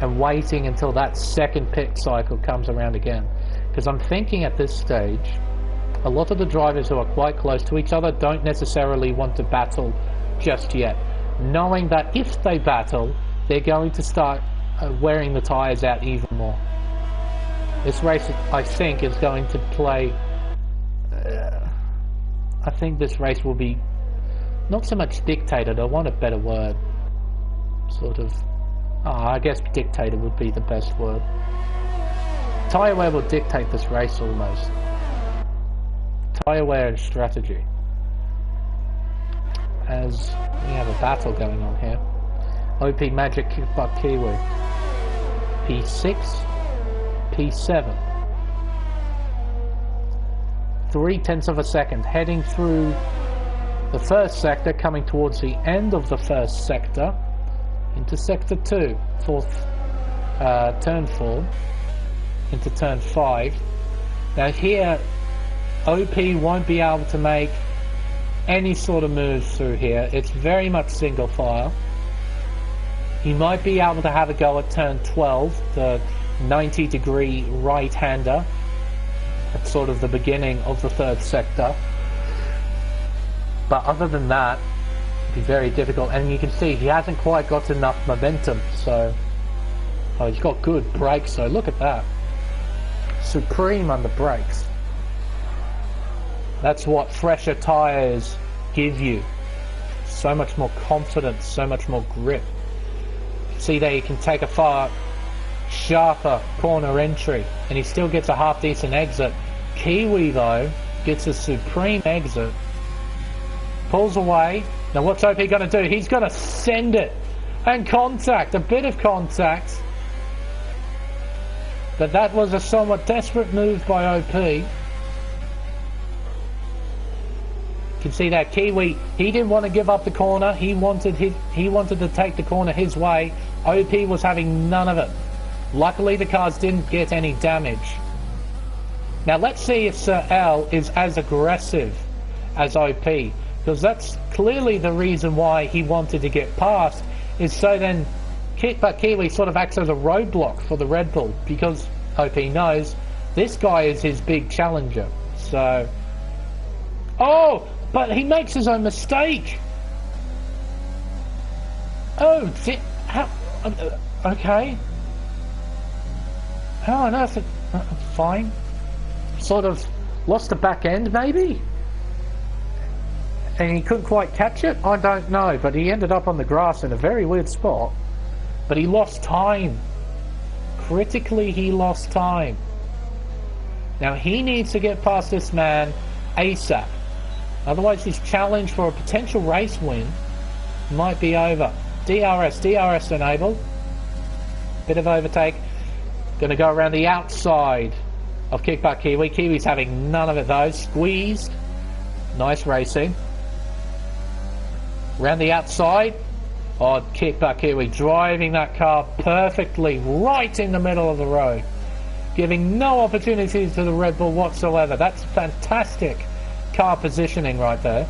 and waiting until that second pit cycle comes around again. Because I'm thinking at this stage, a lot of the drivers who are quite close to each other don't necessarily want to battle just yet, knowing that if they battle, they're going to start wearing the tyres out even more. This race, I think, is going to play... I think this race will be not so much dictated, I want a better word. Sort of... I guess dictated would be the best word. Tyre wear will dictate this race almost. Tyre wear and strategy. As we have a battle going on here. OP Magic Kickbutt Kiwi. P6. P7. 0.3 of a second, heading through the first sector, coming towards the end of the first sector, into sector 2, turn 4, into turn 5. Now here, OP won't be able to make any sort of moves through here. It's very much single file. He might be able to have a go at turn 12, the 90-degree right-hander. That's sort of the beginning of the third sector. But other than that, it'd be very difficult. And you can see he hasn't quite got enough momentum. So, he's got good brakes. So look at that, supreme on the brakes. That's what fresher tyres give you. So much more confidence, so much more grip. See there, you can take a far sharper corner entry and he still gets a half decent exit. Kiwi though gets a supreme exit, pulls away. Now what's OP going to do? He's going to send it, and contact, a bit of contact, but that was a somewhat desperate move by OP. You can see that Kiwi, he didn't want to give up the corner. He wanted to take the corner his way. OP was having none of it. Luckily the cars didn't get any damage. Now let's see if Sir L is as aggressive as OP, because that's clearly the reason why he wanted to get past, is so then Kickbutt Kiwi sort of acts as a roadblock for the Red Bull, because OP knows this guy is his big challenger. So, oh, but he makes his own mistake. Oh, how? Okay. How on earth? Fine. Sort of lost the back end, maybe? And he couldn't quite catch it? I don't know, but he ended up on the grass in a very weird spot. But he lost time. Critically, he lost time. Now, he needs to get past this man ASAP. Otherwise, his challenge for a potential race win might be over. DRS enabled. Bit of overtake. Going to go around the outside of Kickback Kiwi. Kiwi's having none of it though. Squeezed. Nice racing. Around the outside. Oh, Kickback Kiwi driving that car perfectly right in the middle of the road. Giving no opportunities to the Red Bull whatsoever. That's fantastic car positioning right there.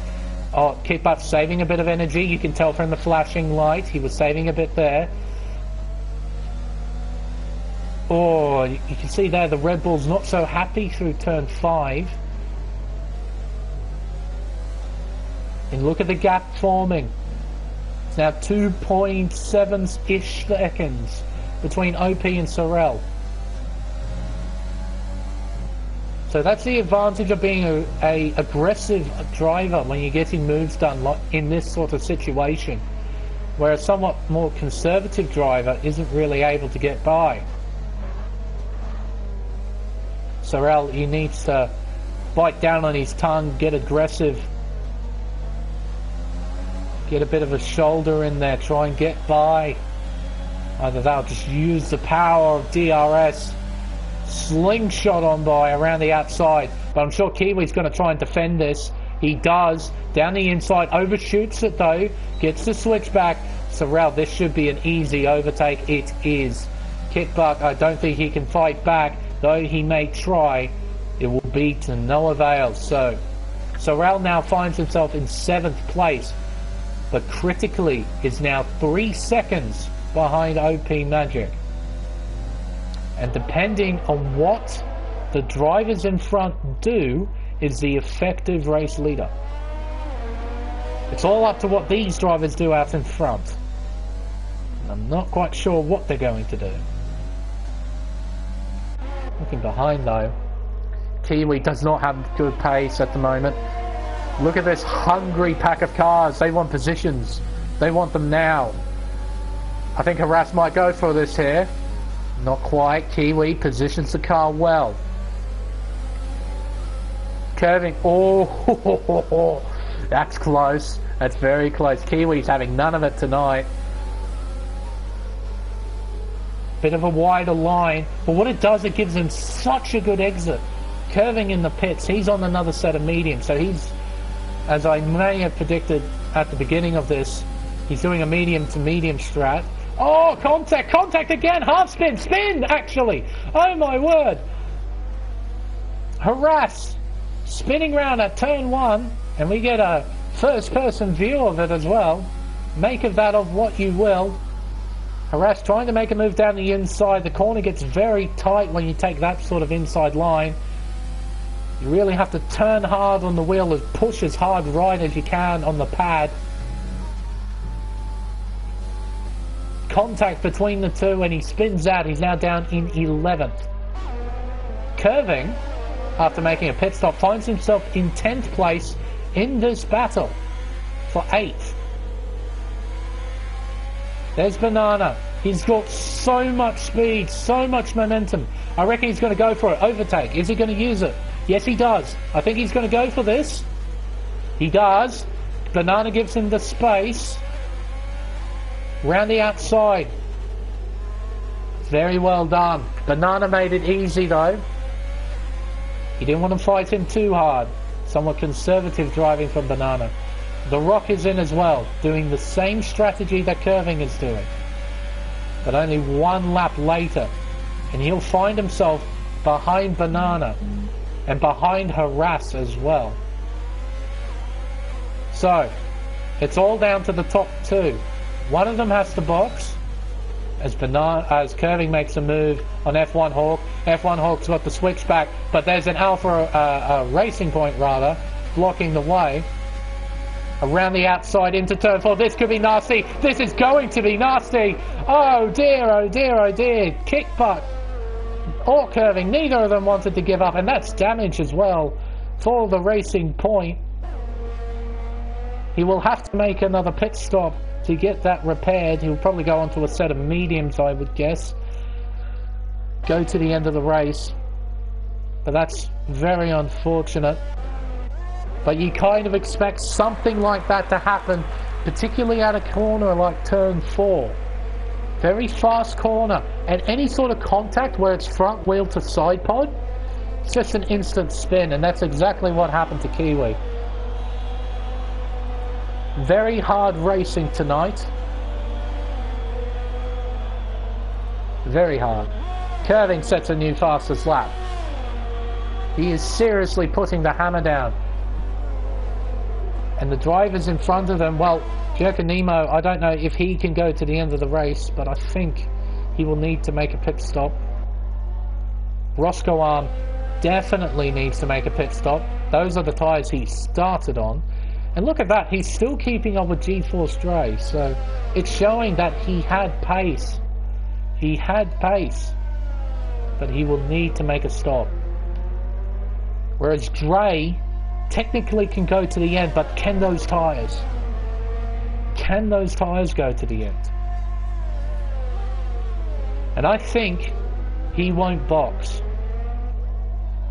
Oh, Kickback saving a bit of energy. You can tell from the flashing light. He was saving a bit there. Oh, you can see there the Red Bull's not so happy through turn 5. And look at the gap forming. It's now 2.7-ish seconds between OP and Sorel. So that's the advantage of being a aggressive driver when you're getting moves done in this sort of situation, where a somewhat more conservative driver isn't really able to get by. Sorel, he needs to bite down on his tongue, get aggressive, get a bit of a shoulder in there, try and get by. Either that or just use the power of DRS, slingshot on by around the outside. But I'm sure Kiwi's going to try and defend this. He does. Down the inside, overshoots it though, gets the switch back. Sorel, this should be an easy overtake. It is. Kickback, I don't think he can fight back. Though he may try, it will be to no avail. So, Sorel now finds himself in 7th place, but critically is now 3 seconds behind OP Magic. And depending on what the drivers in front do, is the effective race leader. It's all up to what these drivers do out in front. And I'm not quite sure what they're going to do. Looking behind though, Kiwi does not have good pace at the moment. Look at this hungry pack of cars. They want positions. They want them now. I think Harass might go for this here. Not quite. Kiwi positions the car well. Curving. Oh, that's close. That's very close. Kiwi's having none of it tonight. Bit of a wider line, but what it does, it gives him such a good exit. Curving in the pits, he's on another set of medium, so he's, as I may have predicted at the beginning of this, he's doing a medium to medium strat. Oh, contact again, half spin, actually. Oh my word. Harass, spinning round at turn 1, and we get a first person view of it as well. Make of that of what you will. Harass trying to make a move down the inside. The corner gets very tight when you take that sort of inside line. You really have to turn hard on the wheel and push as hard right as you can on the pad. Contact between the two and he spins out. He's now down in 11th. Curving, after making a pit stop, finds himself in 10th place in this battle for 8th. There's Banana. He's got so much speed, so much momentum. I reckon he's going to go for it. Overtake. Is he going to use it? Yes, he does. I think he's going to go for this. He does. Banana gives him the space. Round the outside. Very well done. Banana made it easy though. He didn't want to fight him too hard. Somewhat conservative driving from Banana. The Rock is in as well, doing the same strategy that Curving is doing, but only 1 lap later, and he'll find himself behind Banana and behind Harass as well. So it's all down to the top 2. One of them has to box as Curving makes a move on F1 Hawk. F1 Hawk's got the switchback, but there's an Alpha Racing Point rather blocking the way. Around the outside into turn 4. This could be nasty. This is going to be nasty. Oh dear, oh dear, oh dear. Kick butt or Curving. Neither of them wanted to give up, and that's damage as well for the Racing Point. He will have to make another pit stop to get that repaired. He'll probably go onto a set of mediums, I would guess. Go to the end of the race. But that's very unfortunate. But you kind of expect something like that to happen, particularly at a corner like turn 4. Very fast corner, and any sort of contact where it's front wheel to side pod, It's just an instant spin, and that's exactly what happened to Kiwi. Very hard racing tonight. Very hard. Curving sets a new fastest lap. He is seriously putting the hammer down. And the drivers in front of him, well, Nemo, I don't know if he can go to the end of the race, but I think he will need to make a pit stop. Roscoe definitely needs to make a pit stop. Those are the tyres he started on. And look at that, he's still keeping up with G-Force Dre, so it's showing that he had pace. He had pace, but he will need to make a stop. Whereas Dre technically can go to the end, but can those tyres? Can those tyres go to the end? And I think he won't box.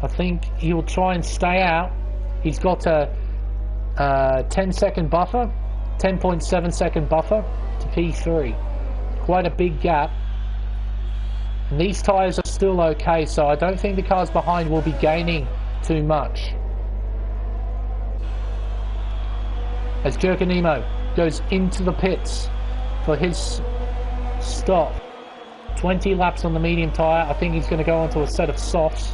I think he'll try and stay out. He's got a 10-second buffer, 10.7 second buffer to P3. Quite a big gap. And these tyres are still okay, so I don't think the cars behind will be gaining too much. As Nemo goes into the pits for his stop. 20 laps on the medium tyre. I think he's going to go onto a set of softs.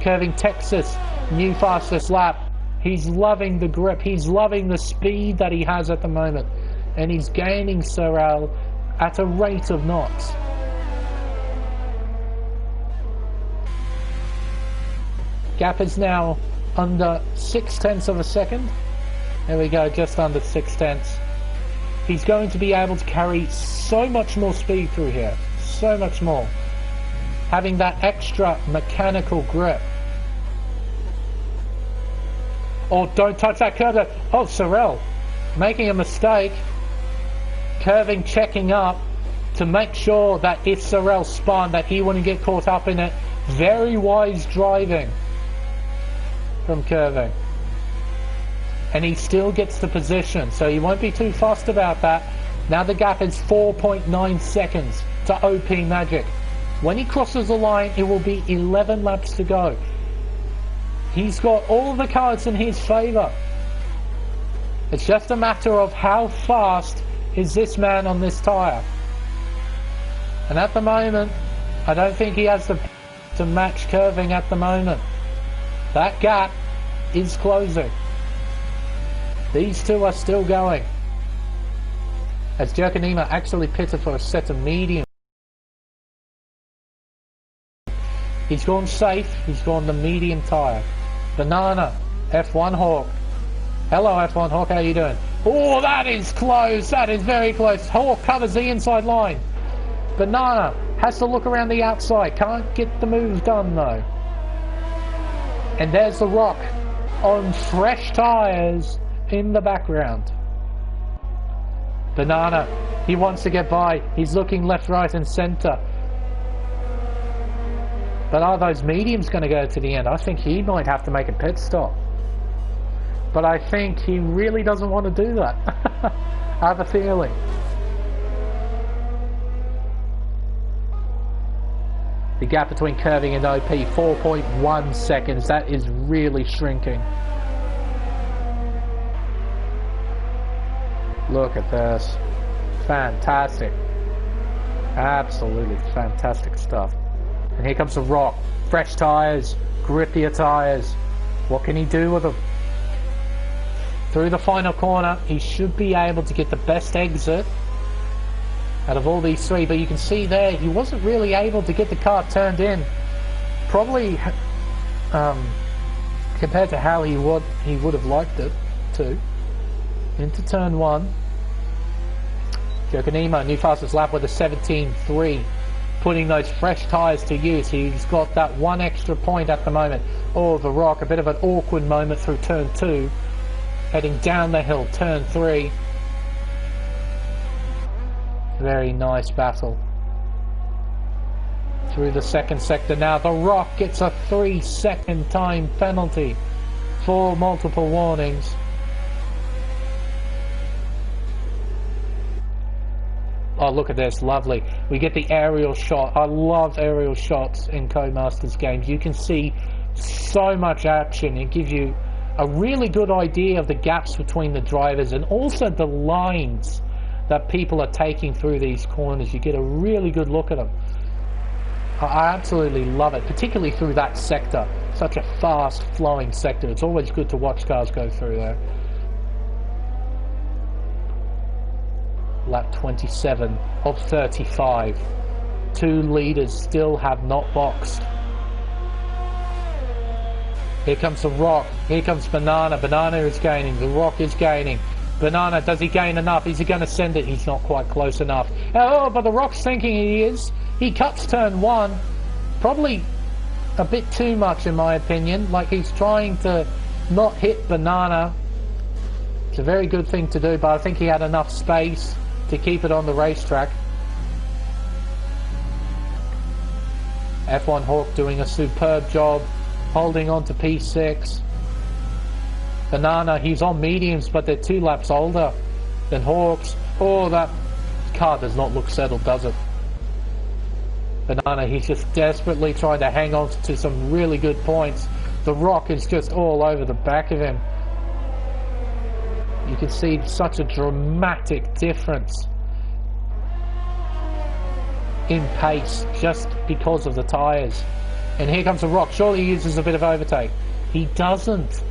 Curving Texas, new fastest lap. He's loving the grip. He's loving the speed that he has at the moment. And he's gaining Sorel at a rate of knots. Gap is now under 0.6 of a second. There we go, just under 0.6. He's going to be able to carry so much more speed through here. So much more. Having that extra mechanical grip. Oh, don't touch that curve. Oh, Sorel making a mistake. Curving, checking up to make sure that if Sorel spun, that he wouldn't get caught up in it. Very wise driving from Curving. And he still gets the position, so he won't be too fussed about that. Now the gap is 4.9 seconds to OP Magic. When he crosses the line, it will be 11 laps to go. He's got all the cards in his favour. It's just a matter of how fast is this man on this tyre. And at the moment, I don't think he has to match Curving at the moment. That gap is closing. These two are still going. As Nemo actually pitted for a set of medium. He's gone safe. He's gone the medium tyre. Banana, F1 Hawk. Hello F1 Hawk, how you doing? Oh, that is close. That is very close. Hawk covers the inside line. Banana has to look around the outside. Can't get the move done though. And there's the Rock on fresh tyres in the background. Banana, he wants to get by. He's looking left, right and centre. But are those mediums going to go to the end? I think he might have to make a pit stop. But I think he really doesn't want to do that. I have a feeling. The gap between Curving and OP, 4.1 seconds. That is really shrinking. Look at this. Fantastic. Absolutely fantastic stuff. And here comes the Rock. Fresh tyres, grippier tyres. What can he do with them? Through the final corner, he should be able to get the best exit out of all these three. But you can see there, he wasn't really able to get the car turned in. Probably compared to how he would have liked it to. Into turn one. Nemo, new fastest lap with a 17.3. Putting those fresh tyres to use. He's got that one extra point at the moment. Oh, the Rock, a bit of an awkward moment through turn 2. Heading down the hill, turn 3. Very nice battle. Through the second sector now. The Rock gets a 3-second time penalty for multiple warnings. Oh, look at this, lovely. We get the aerial shot. I love aerial shots in Codemasters games. You can see so much action. It gives you a really good idea of the gaps between the drivers and also the lines that people are taking through these corners. You get a really good look at them. I absolutely love it, particularly through that sector. Such a fast flowing sector. It's always good to watch cars go through there. Lap 27 of 35. 2 leaders still have not boxed. Here comes the Rock. Here comes Banana. Banana is gaining. The Rock is gaining. Banana, does he gain enough? Is he going to send it? He's not quite close enough. Oh, but the Rock's thinking he is. He cuts turn 1. Probably a bit too much in my opinion. Like he's trying to not hit Banana. It's a very good thing to do, but I think he had enough space to keep it on the racetrack. F1 Hawk doing a superb job holding on to P6. Banana, he's on mediums, but they're 2 laps older than Hawks. Oh, that car does not look settled, does it? Banana, he's just desperately trying to hang on to some really good points. The Rock is just all over the back of him. You can see such a dramatic difference in pace just because of the tyres. And here comes the Rock. Surely he uses a bit of overtake. He doesn't.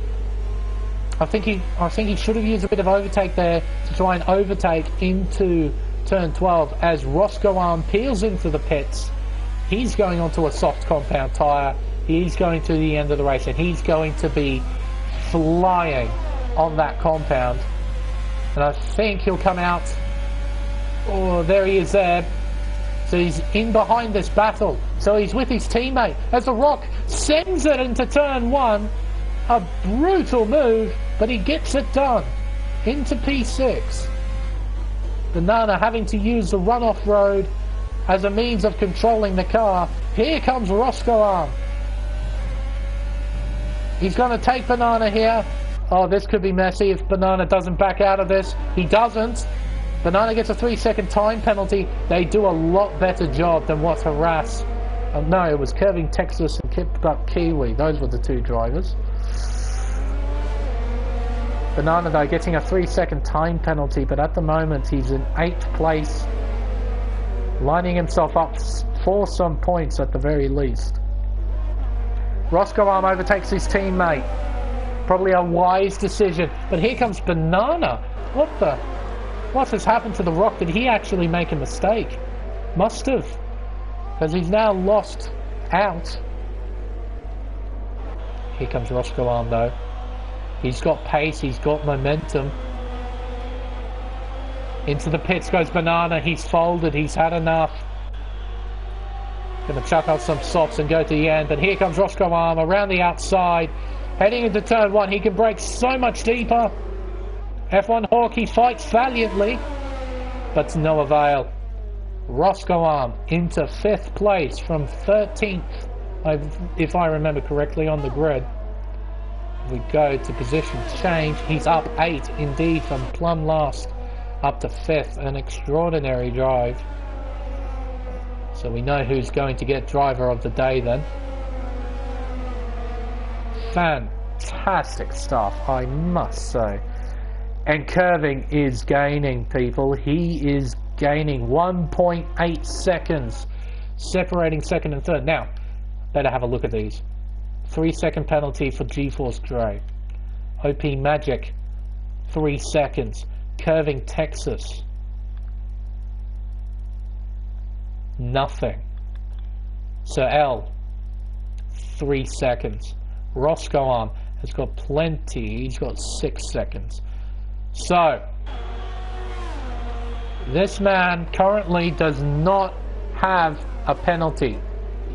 I think he should have used a bit of overtake there to try and overtake into turn 12 as Roscoe peels into the pits. He's going onto a soft compound tyre. He's going to the end of the race and he's going to be flying on that compound. And I think he'll come out. Oh, there he is there. So he's in behind this battle. So he's with his teammate as the Rock sends it into turn 1. A brutal move, but he gets it done. Into P6. Banana having to use the runoff road as a means of controlling the car. Here comes Roscoe. He's going to take Banana here. Oh, this could be messy if Banana doesn't back out of this. He doesn't. Banana gets a 3-second time penalty. They do a lot better job than what Harass. Oh, no, it was Curving Texas and Kipped Up Kiwi. Those were the 2 drivers. Banana, though, getting a 3-second time penalty, but at the moment he's in 8th place, lining himself up for some points at the very least. Roscoe overtakes his teammate. Probably a wise decision. But here comes Banana. What has happened to the Rock? Did he actually make a mistake? Must have. Because he's now lost out. Here comes Roscoe though. He's got pace, he's got momentum. Into the pits goes Banana. He's folded, he's had enough. Gonna chuck out some softs and go to the end. But here comes Roscoe around the outside. Heading into turn 1. He can brake so much deeper. F1 Hawk, he fights valiantly, but to no avail. Roscoe into 5th place from 13th, if I remember correctly, on the grid. We go to position change. He's up 8 indeed, from plumb last up to 5th. An extraordinary drive. So we know who's going to get driver of the day then. Fantastic stuff, I must say. And Curving is gaining, people. He is gaining 1.8 seconds, separating 2nd and 3rd. Now, better have a look at these. 3-second penalty for GeForce Dre. OP Magic, 3 seconds. Curving Texas, nothing. Sir L, 3 seconds. Roscoe has got plenty. He's got 6 seconds. So, this man currently does not have a penalty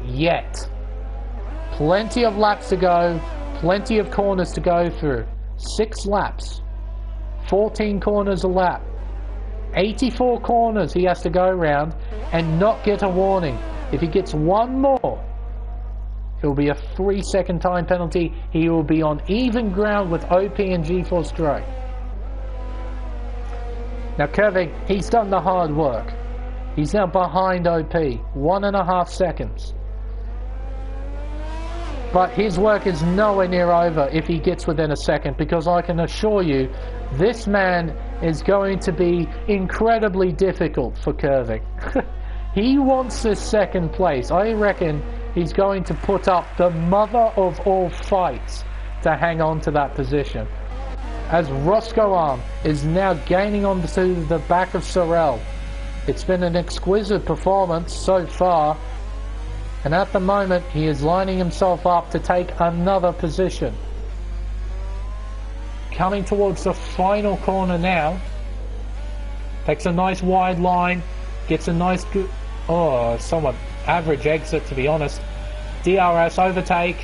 yet. Plenty of laps to go, plenty of corners to go through. 6 laps, 14 corners a lap, 84 corners he has to go around and not get a warning. If he gets one more, it will be a 3-second time penalty. He will be on even ground with OP and GeForce Dre. Now Curving, he's done the hard work. He's now behind OP, 1.5 seconds. But his work is nowhere near over if he gets within a second, because I can assure you this man is going to be incredibly difficult for curving. He wants this second place. I reckon he's going to put up the mother of all fights to hang on to that position. As Roscoe is now gaining onto the back of Sorel. It's been an exquisite performance so far, and at the moment he is lining himself up to take another position. Coming towards the final corner now. Takes a nice wide line, gets a nice good, somewhat average exit to be honest. DRS overtake,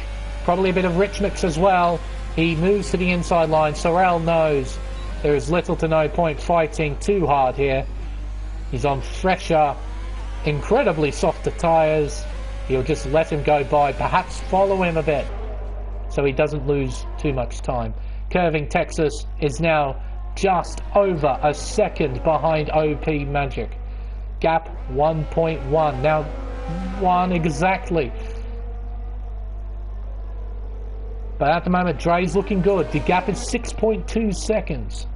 probably a bit of rich mix as well. He moves to the inside line. Sorel knows there is little to no point fighting too hard here. He's on fresher, incredibly softer tyres. He'll just let him go by, perhaps follow him a bit so he doesn't lose too much time. Curving Texas is now just over a second behind OP Magic. Gap 1.1, now 1 exactly. But at the moment, Dre's looking good. The gap is 6.2 seconds.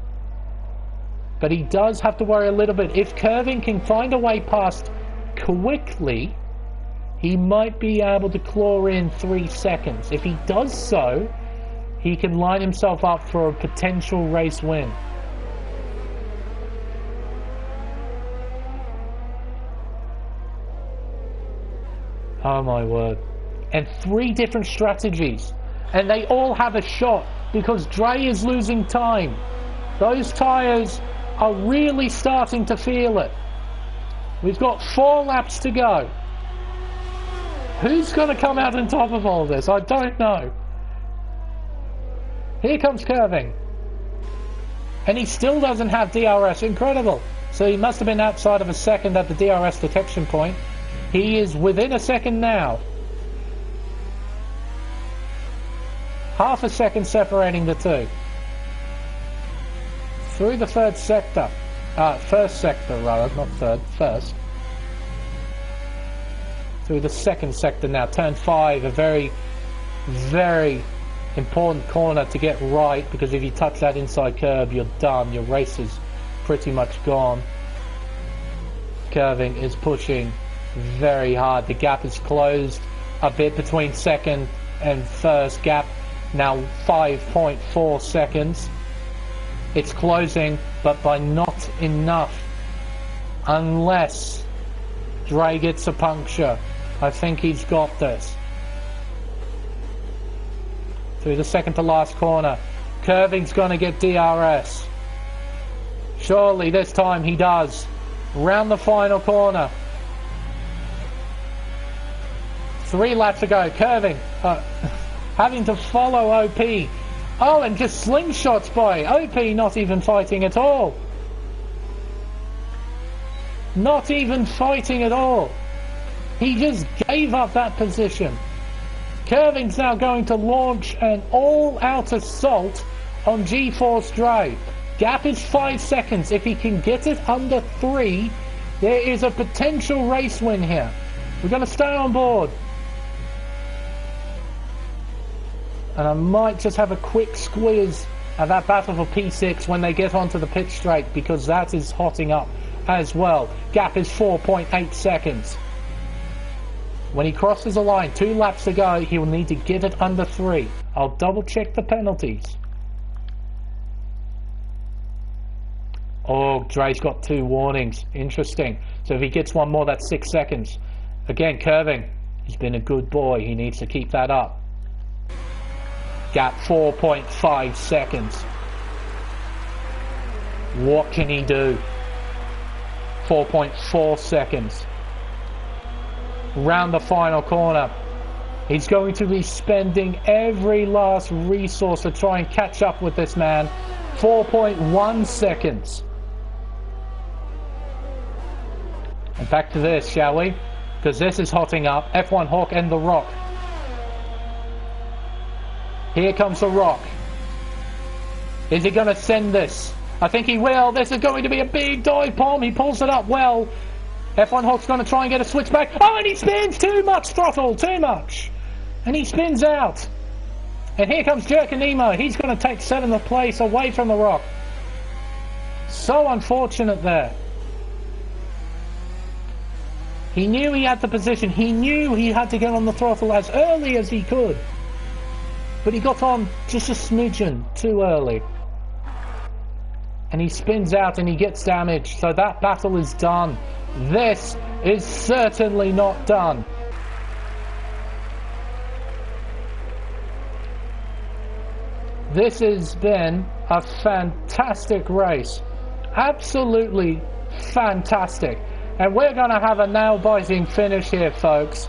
But he does have to worry a little bit. If Curving can find a way past quickly, he might be able to claw in 3 seconds. If he does so, he can line himself up for a potential race win. Oh my word. And 3 different strategies. And they all have a shot because Dre is losing time. Those tyres are really starting to feel it. We've got 4 laps to go. Who's going to come out on top of all this? I don't know. Here comes Curving. And he still doesn't have DRS. Incredible. So he must have been outside of a second at the DRS detection point. He is within a second now. Half a second separating the two. Through the third sector. First sector rather, not third, first. Through the second sector now. Turn 5, a very, very important corner to get right, because if you touch that inside curb, you're done. Your race is pretty much gone. Curving is pushing very hard. The gap is closed a bit between second and first. Gap now 5.4 seconds. It's closing, but by not enough. Unless Dre gets a puncture. I think he's got this. Through the second to last corner. Curving's going to get DRS. Surely this time he does. Round the final corner. 3 laps to go. Curving having to follow OP. Oh, and just slingshots by OP, not even fighting at all. Not even fighting at all. He just gave up that position. Curving's now going to launch an all-out assault on G-Force Drive. Gap is 5 seconds. If he can get it under 3, there is a potential race win here. We're going to stay on board. And I might just have a quick squeeze at that battle for P6 when they get onto the pit straight, because that is hotting up as well. Gap is 4.8 seconds. When he crosses the line, 2 laps to go, he will need to get it under 3. I'll double check the penalties. Oh, Dre's got 2 warnings. Interesting. So if he gets one more, that's 6 seconds. Again, Curving. He's been a good boy. He needs to keep that up. Gap 4.5 seconds. What can he do? 4.4 seconds. Round the final corner. He's going to be spending every last resource to try and catch up with this man. 4.1 seconds. And back to this, shall we? Because this is hotting up. F1 Hawk and the Rock. Here comes the Rock. Is he going to send this? I think he will. This is going to be a big dive bomb. He pulls it up well. F1 Hawk's going to try and get a switch back. Oh, and he spins! Too much throttle! Too much! And he spins out. And here comes Turismo. He's going to take 7th place away from the Rock. So unfortunate there. He knew he had the position. He knew he had to get on the throttle as early as he could. But he got on just a smidgen too early. And he spins out and he gets damaged. So that battle is done. This is certainly not done. This has been a fantastic race. Absolutely fantastic. And we're going to have a nail-biting finish here, folks.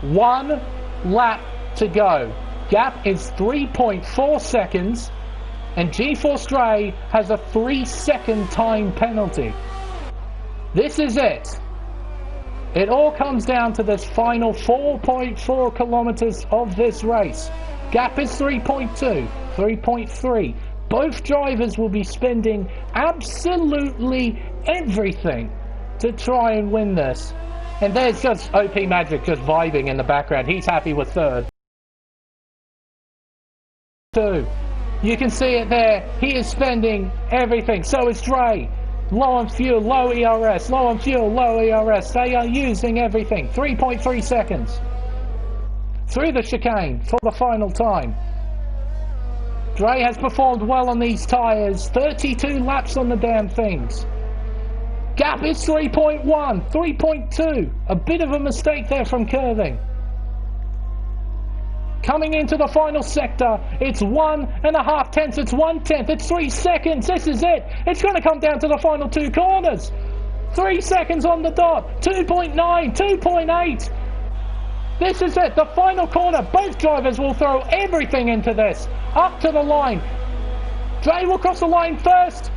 1 lap to go. Gap is 3.4 seconds. And G4 Stray has a 3-second time penalty. This is it. It all comes down to this final 4.4 kilometers of this race. Gap is 3.2, 3.3. Both drivers will be spending absolutely everything to try and win this. And there's just OP Magic just vibing in the background. He's happy with 3rd. 2. You can see it there. He is spending everything. So is Dre. Low on fuel, low ERS. Low on fuel, low ERS. They are using everything. 3.3 seconds. Through the chicane for the final time. Dre has performed well on these tyres. 32 laps on the damn things. Gap is 3.1, 3.2. A bit of a mistake there from curving. Coming into the final sector, it's 1.5 tenths, it's 1/10, it's 3 seconds, this is it. It's going to come down to the final 2 corners. 3 seconds on the dot, 2.9, 2.8. This is it, the final corner. Both drivers will throw everything into this. Up to the line. Dre will cross the line first.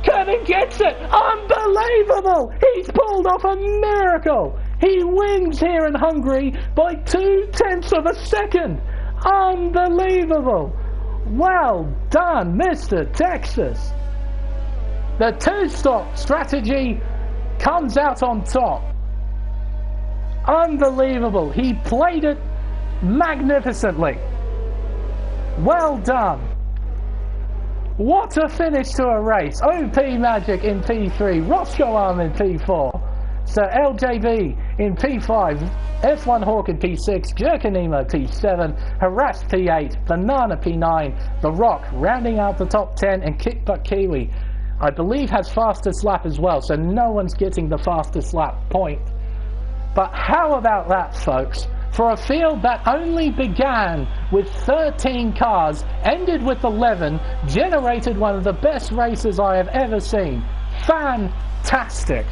Kevin gets it. Unbelievable. He's pulled off a miracle. He wins here in Hungary by 0.2 of a second. Unbelievable. Well done, Mr. Texas. The 2-stop strategy comes out on top. Unbelievable. He played it magnificently. Well done. What a finish to a race. OP Magic in P3, Roscoe Arm in P4, Sir LJB in P5, F1 Hawk in P6, Turismo P7, Harass P8, Banana P9, The Rock rounding out the top 10, and Kick Butt Kiwi, I believe, has fastest lap as well, so no one's getting the fastest lap point. But how about that, folks? For a field that only began with 13 cars, ended with 11, generated one of the best races I have ever seen. Fantastic.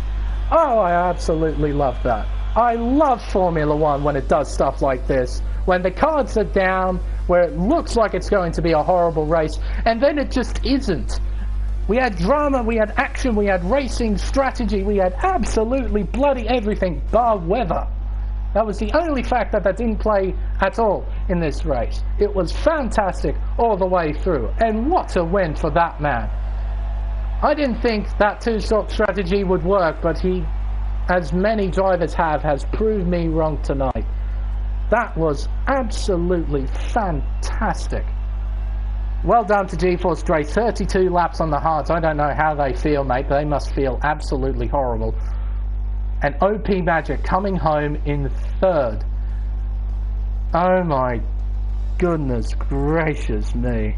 Oh, I absolutely love that. I love Formula One when it does stuff like this. When the cards are down, where it looks like it's going to be a horrible race, and then it just isn't. We had drama, we had action, we had racing strategy, we had absolutely bloody everything bar weather. That was the only factor that didn't play at all in this race. It was fantastic all the way through, and what a win for that man. I didn't think that 2-stop strategy would work, but he, as many drivers have, has proved me wrong tonight. That was absolutely fantastic. Well done to G4 Stray. 32 laps on the hards. I don't know how they feel, mate. They must feel absolutely horrible. And OP Magic coming home in 3rd. Oh my goodness gracious me.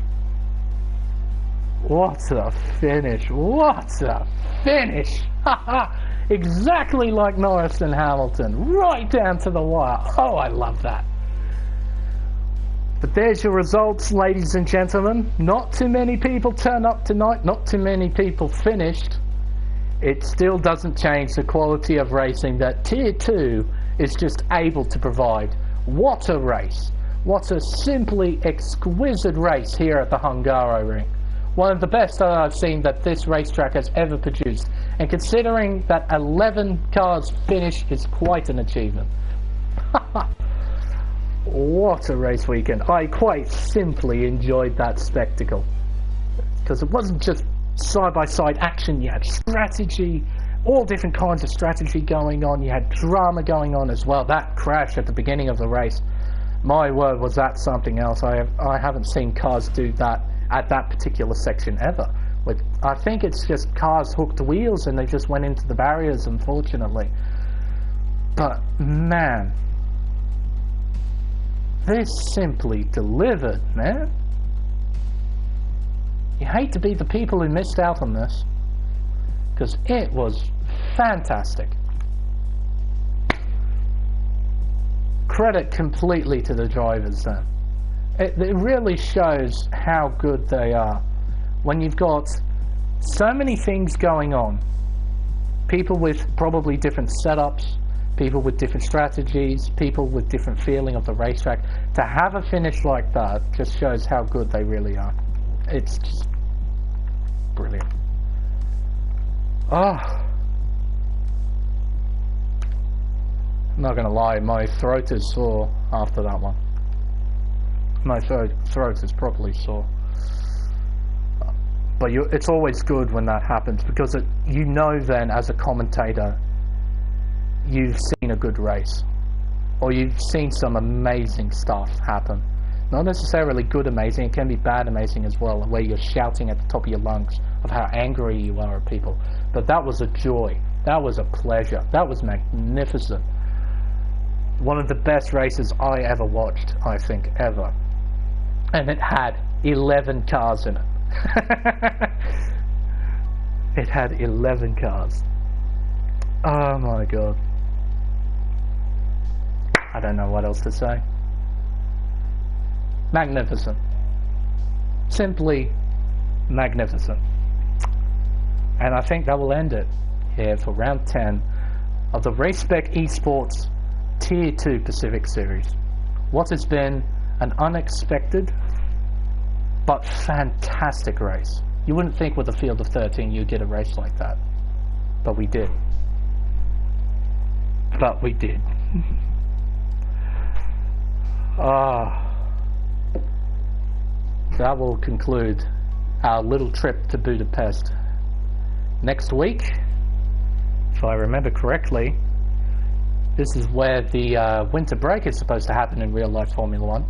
What a finish. What a finish. Exactly like Norris and Hamilton. Right down to the wire. Oh, I love that. But there's your results, ladies and gentlemen. Not too many people turned up tonight. Not too many people finished. It still doesn't change the quality of racing that Tier 2 is just able to provide. What a race. What a simply exquisite race here at the Hungaroring. One of the best that I've seen that this racetrack has ever produced. And considering that 11 cars finish is quite an achievement. What a race weekend. I quite simply enjoyed that spectacle. Because it wasn't just side-by-side action, you had strategy, all different kinds of strategy going on. You had drama going on as well. That crash at the beginning of the race, my word, was that something else. I haven't seen cars do that at that particular section ever. I think it's just cars hooked wheels and they just went into the barriers, unfortunately. But man, this simply delivered, man. You hate to be the people who missed out on this, because it was fantastic. Credit completely to the drivers then. It really shows how good they are when you've got so many things going on. People with probably different setups, people with different strategies, people with different feeling of the racetrack. To have a finish like that just shows how good they really are. It's just brilliant. I'm not gonna lie, my throat is sore after that one. My throat is properly sore. But it's always good when that happens, because you know then as a commentator you've seen a good race, or you've seen some amazing stuff happen. Not necessarily good amazing, it can be bad amazing as well, where you're shouting at the top of your lungs of how angry you are at people. But that was a joy, that was a pleasure, that was magnificent. One of the best races I ever watched, I think, ever. And it had 11 cars in it. It had 11 cars. Oh my god. I don't know what else to say. Magnificent. Simply magnificent. And I think that will end it here for round 10 of the Race Spec Esports Tier 2 Pacific Series. What has been an unexpected but fantastic race. You wouldn't think with a field of 13 you'd get a race like that. But we did. But we did. That will conclude our little trip to Budapest. Next week, if I remember correctly, this is where the winter break is supposed to happen in real life Formula 1.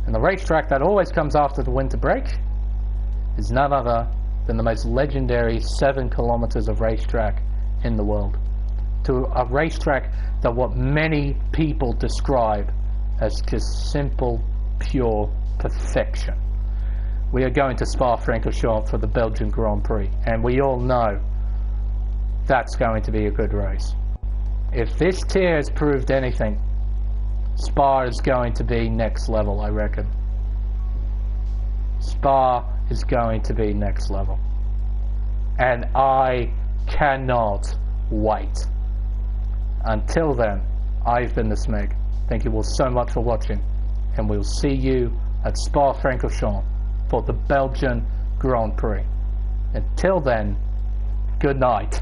And the racetrack that always comes after the winter break is none other than the most legendary 7 kilometers of racetrack in the world. To a racetrack that what many people describe as just simple, pure perfection. We are going to Spa-Francorchamps for the Belgian Grand Prix, and we all know that's going to be a good race. If this tier has proved anything, Spa is going to be next level, I reckon. Spa is going to be next level. And I cannot wait. Until then, I've been the Smeg. Thank you all so much for watching, and we'll see you at Spa-Francorchamps for the Belgian Grand Prix. Until then, good night.